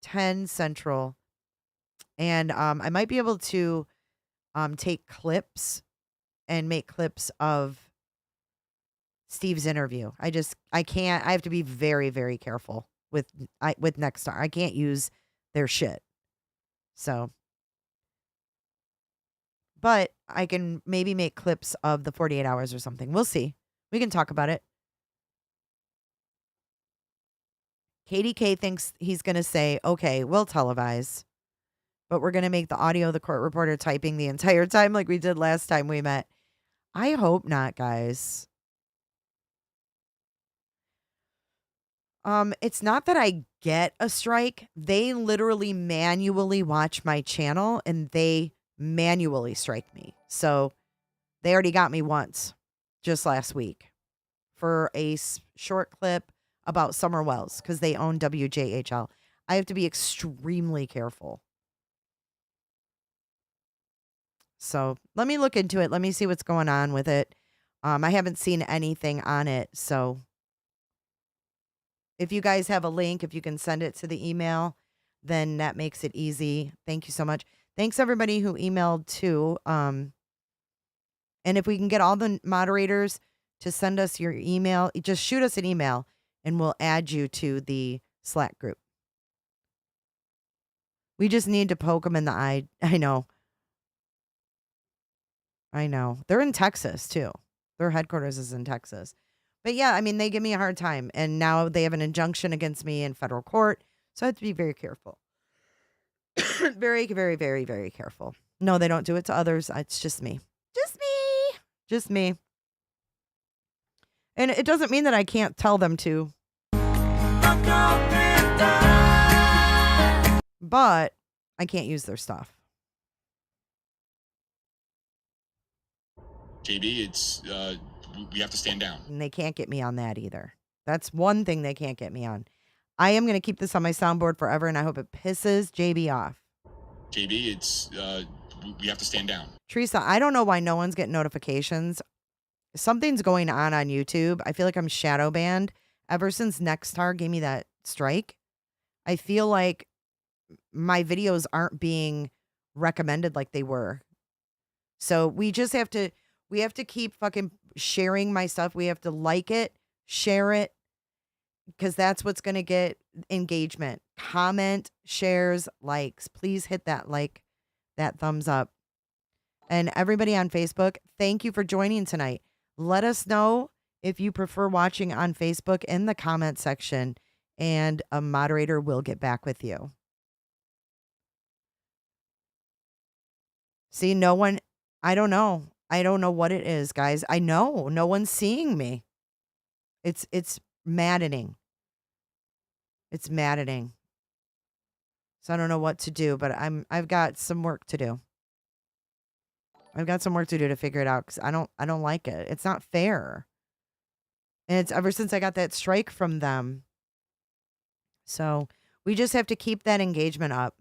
10 Central. And I might be able to take clips and make clips of Steve's interview. I can't. I have to be very, very careful with Nexstar. I can't use their shit. So, but I can maybe make clips of the 48 Hours or something. We'll see. We can talk about it. Katie K thinks he's going to say, okay, we'll televise, but we're going to make the audio of the court reporter typing the entire time like we did last time we met. I hope not, guys. It's not that I get a strike. They literally manually watch my channel and they manually strike me. So they already got me once just last week for a short clip about Summer Wells because they own WJHL. I have to be extremely careful. So let me look into it. Let me see what's going on with it. I haven't seen anything on it. So if you guys have a link, if you can send it to the email, then that makes it easy. Thank you so much. Thanks everybody who emailed too. And if we can get all the moderators to send us your email, just shoot us an email and we'll add you to the Slack group. We just need to poke them in the eye. I know. They're in Texas too. Their headquarters is in Texas. But yeah, I mean, they give me a hard time. And now they have an injunction against me in federal court. So I have to be very careful. Very, very, very, very careful. No, they don't do it to others. It's just me. Just me. And it doesn't mean that I can't tell them to. But I can't use their stuff.
JB, it's we have to stand down.
And they can't get me on that either. That's one thing they can't get me on. I am going to keep this on my soundboard forever, and I hope it pisses JB off.
JB, it's we have to stand down.
Teresa, I don't know why no one's getting notifications. Something's going on YouTube. I feel like I'm shadow banned. Ever since Nexstar gave me that strike, I feel like my videos aren't being recommended like they were. So we just have to keep fucking sharing my stuff. We have to like it, share it, because that's what's going to get engagement. Comment, shares, likes. Please hit that like, that thumbs up. And everybody on Facebook, thank you for joining tonight. Let us know if you prefer watching on Facebook in the comment section, and a moderator will get back with you. See, no one, I don't know. I don't know what it is, guys. I know no one's seeing me. It's maddening. It's maddening. So I don't know what to do, but I've got some work to do. I've got some work to do to figure it out because I don't like it. It's not fair. And it's ever since I got that strike from them. So we just have to keep that engagement up.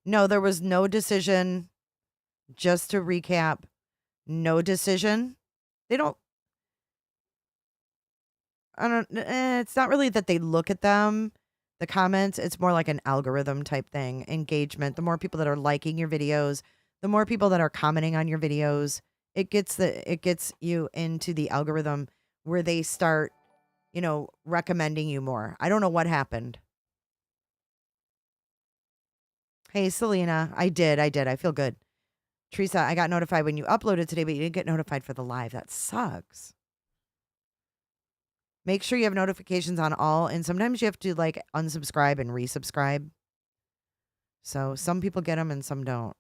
No, there was no decision just to recap, no decision. They don't, it's not really that they look at them, the comments. It's more like an algorithm type thing, engagement. The more people that are liking your videos, the more people that are commenting on your videos, it gets you into the algorithm where they start, recommending you more. I don't know what happened. Hey, Selena, I did. I feel good. Teresa, I got notified when you uploaded today, but you didn't get notified for the live. That sucks. Make sure you have notifications on all, and sometimes you have to like unsubscribe and resubscribe. So some people get them and some don't.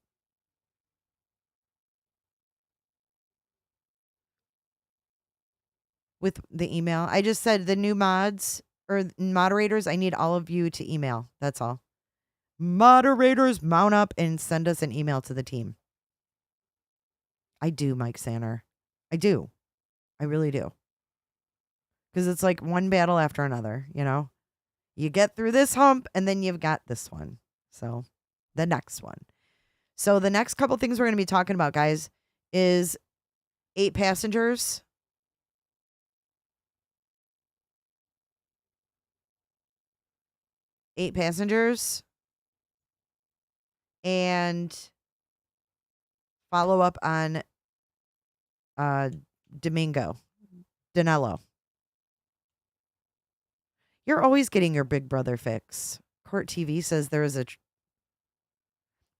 With the email, I just said the new mods or moderators, I need all of you to email. That's all. Moderators, mount up and send us an email to the team. I do, Mike Sanner. I do. I really do. Because it's like one battle after another, You get through this hump and then you've got this one. So the next one. So the next couple things we're going to be talking about, guys, is 8 passengers. And follow up on Danilo. You're always getting your Big Brother fix. Court TV says there is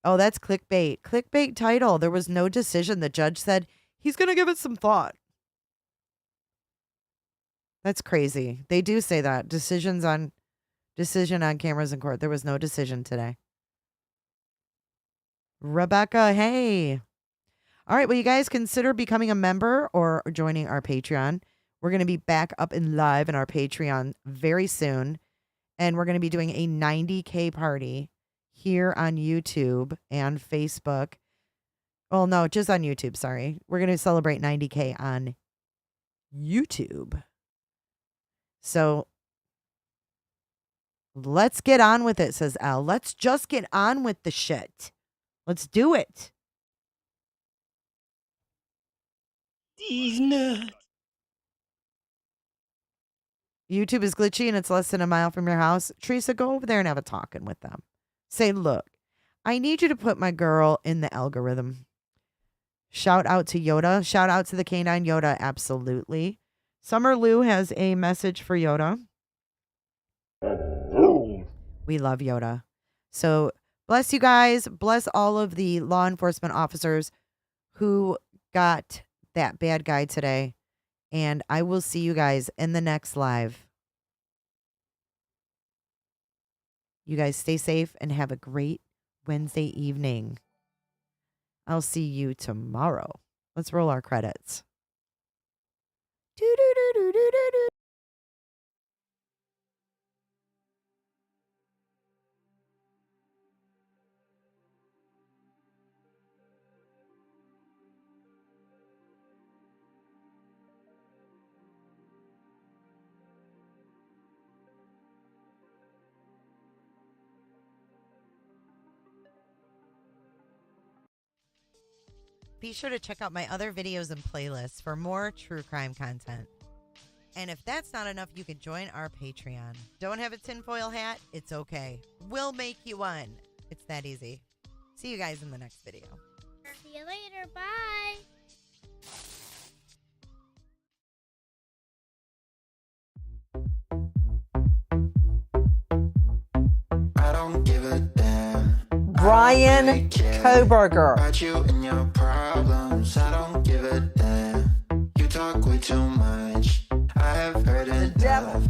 oh, that's clickbait. Clickbait title. There was no decision. The judge said he's going to give it some thought. That's crazy. They do say that. Decision on cameras in court. There was no decision today. Rebecca, hey. All right, well, you guys consider becoming a member or joining our Patreon. We're going to be back up and live in our Patreon very soon. And we're going to be doing a 90K party here on YouTube and Facebook. Well, no, just on YouTube, sorry. We're going to celebrate 90K on YouTube. So let's get on with it, says Al. Let's just get on with the shit. Let's do it. These nuts. YouTube is glitchy and it's less than a mile from your house. Teresa, go over there and have a talking with them. Say, look, I need you to put my girl in the algorithm. Shout out to Yoda. Shout out to the canine Yoda. Absolutely. Summer Lou has a message for Yoda. We love Yoda. So bless you guys. Bless all of the law enforcement officers who got that bad guy today. And I will see you guys in the next live. You guys stay safe and have a great Wednesday evening. I'll see you tomorrow. Let's roll our credits. Do-do-do-do-do-do-do. Be sure to check out my other videos and playlists for more true crime content. And if that's not enough, you can join our Patreon. Don't have a tinfoil hat? It's okay. We'll make you one. It's that easy. See you guys in the next video.
See you later. Bye.
I don't give a damn.
Bryan Kohberger.
About you and your problems, I don't give a damn. You talk way too much. I have heard enough.
devil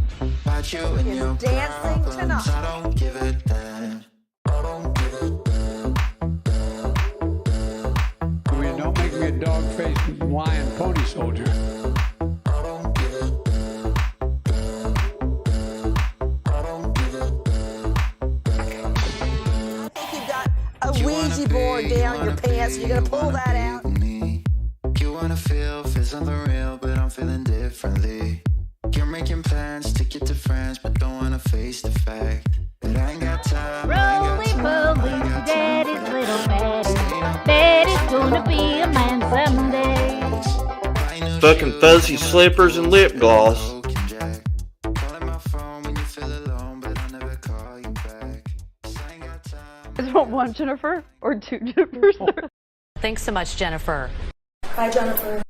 about you and
is
your
dancing
problems.
tonight.
I don't give a damn. I don't give a damn.
I mean, don't make me a dog-faced lion pony soldier.
I don't give a damn. I don't give a damn.
I think you got a Ouija board down your pants. You're gonna pull that out.
You wanna feel something real, but I'm feeling differently. You're making plans to get to France, but don't wanna face the fact that I ain't got time.
Roly poly, daddy's little Betty. Betty's
gonna be a man someday.
Fucking fuzzy slippers and lip gloss.
Is it one Jennifer or two Jennifers?
Thanks so much, Jennifer.
Bye, Jennifer.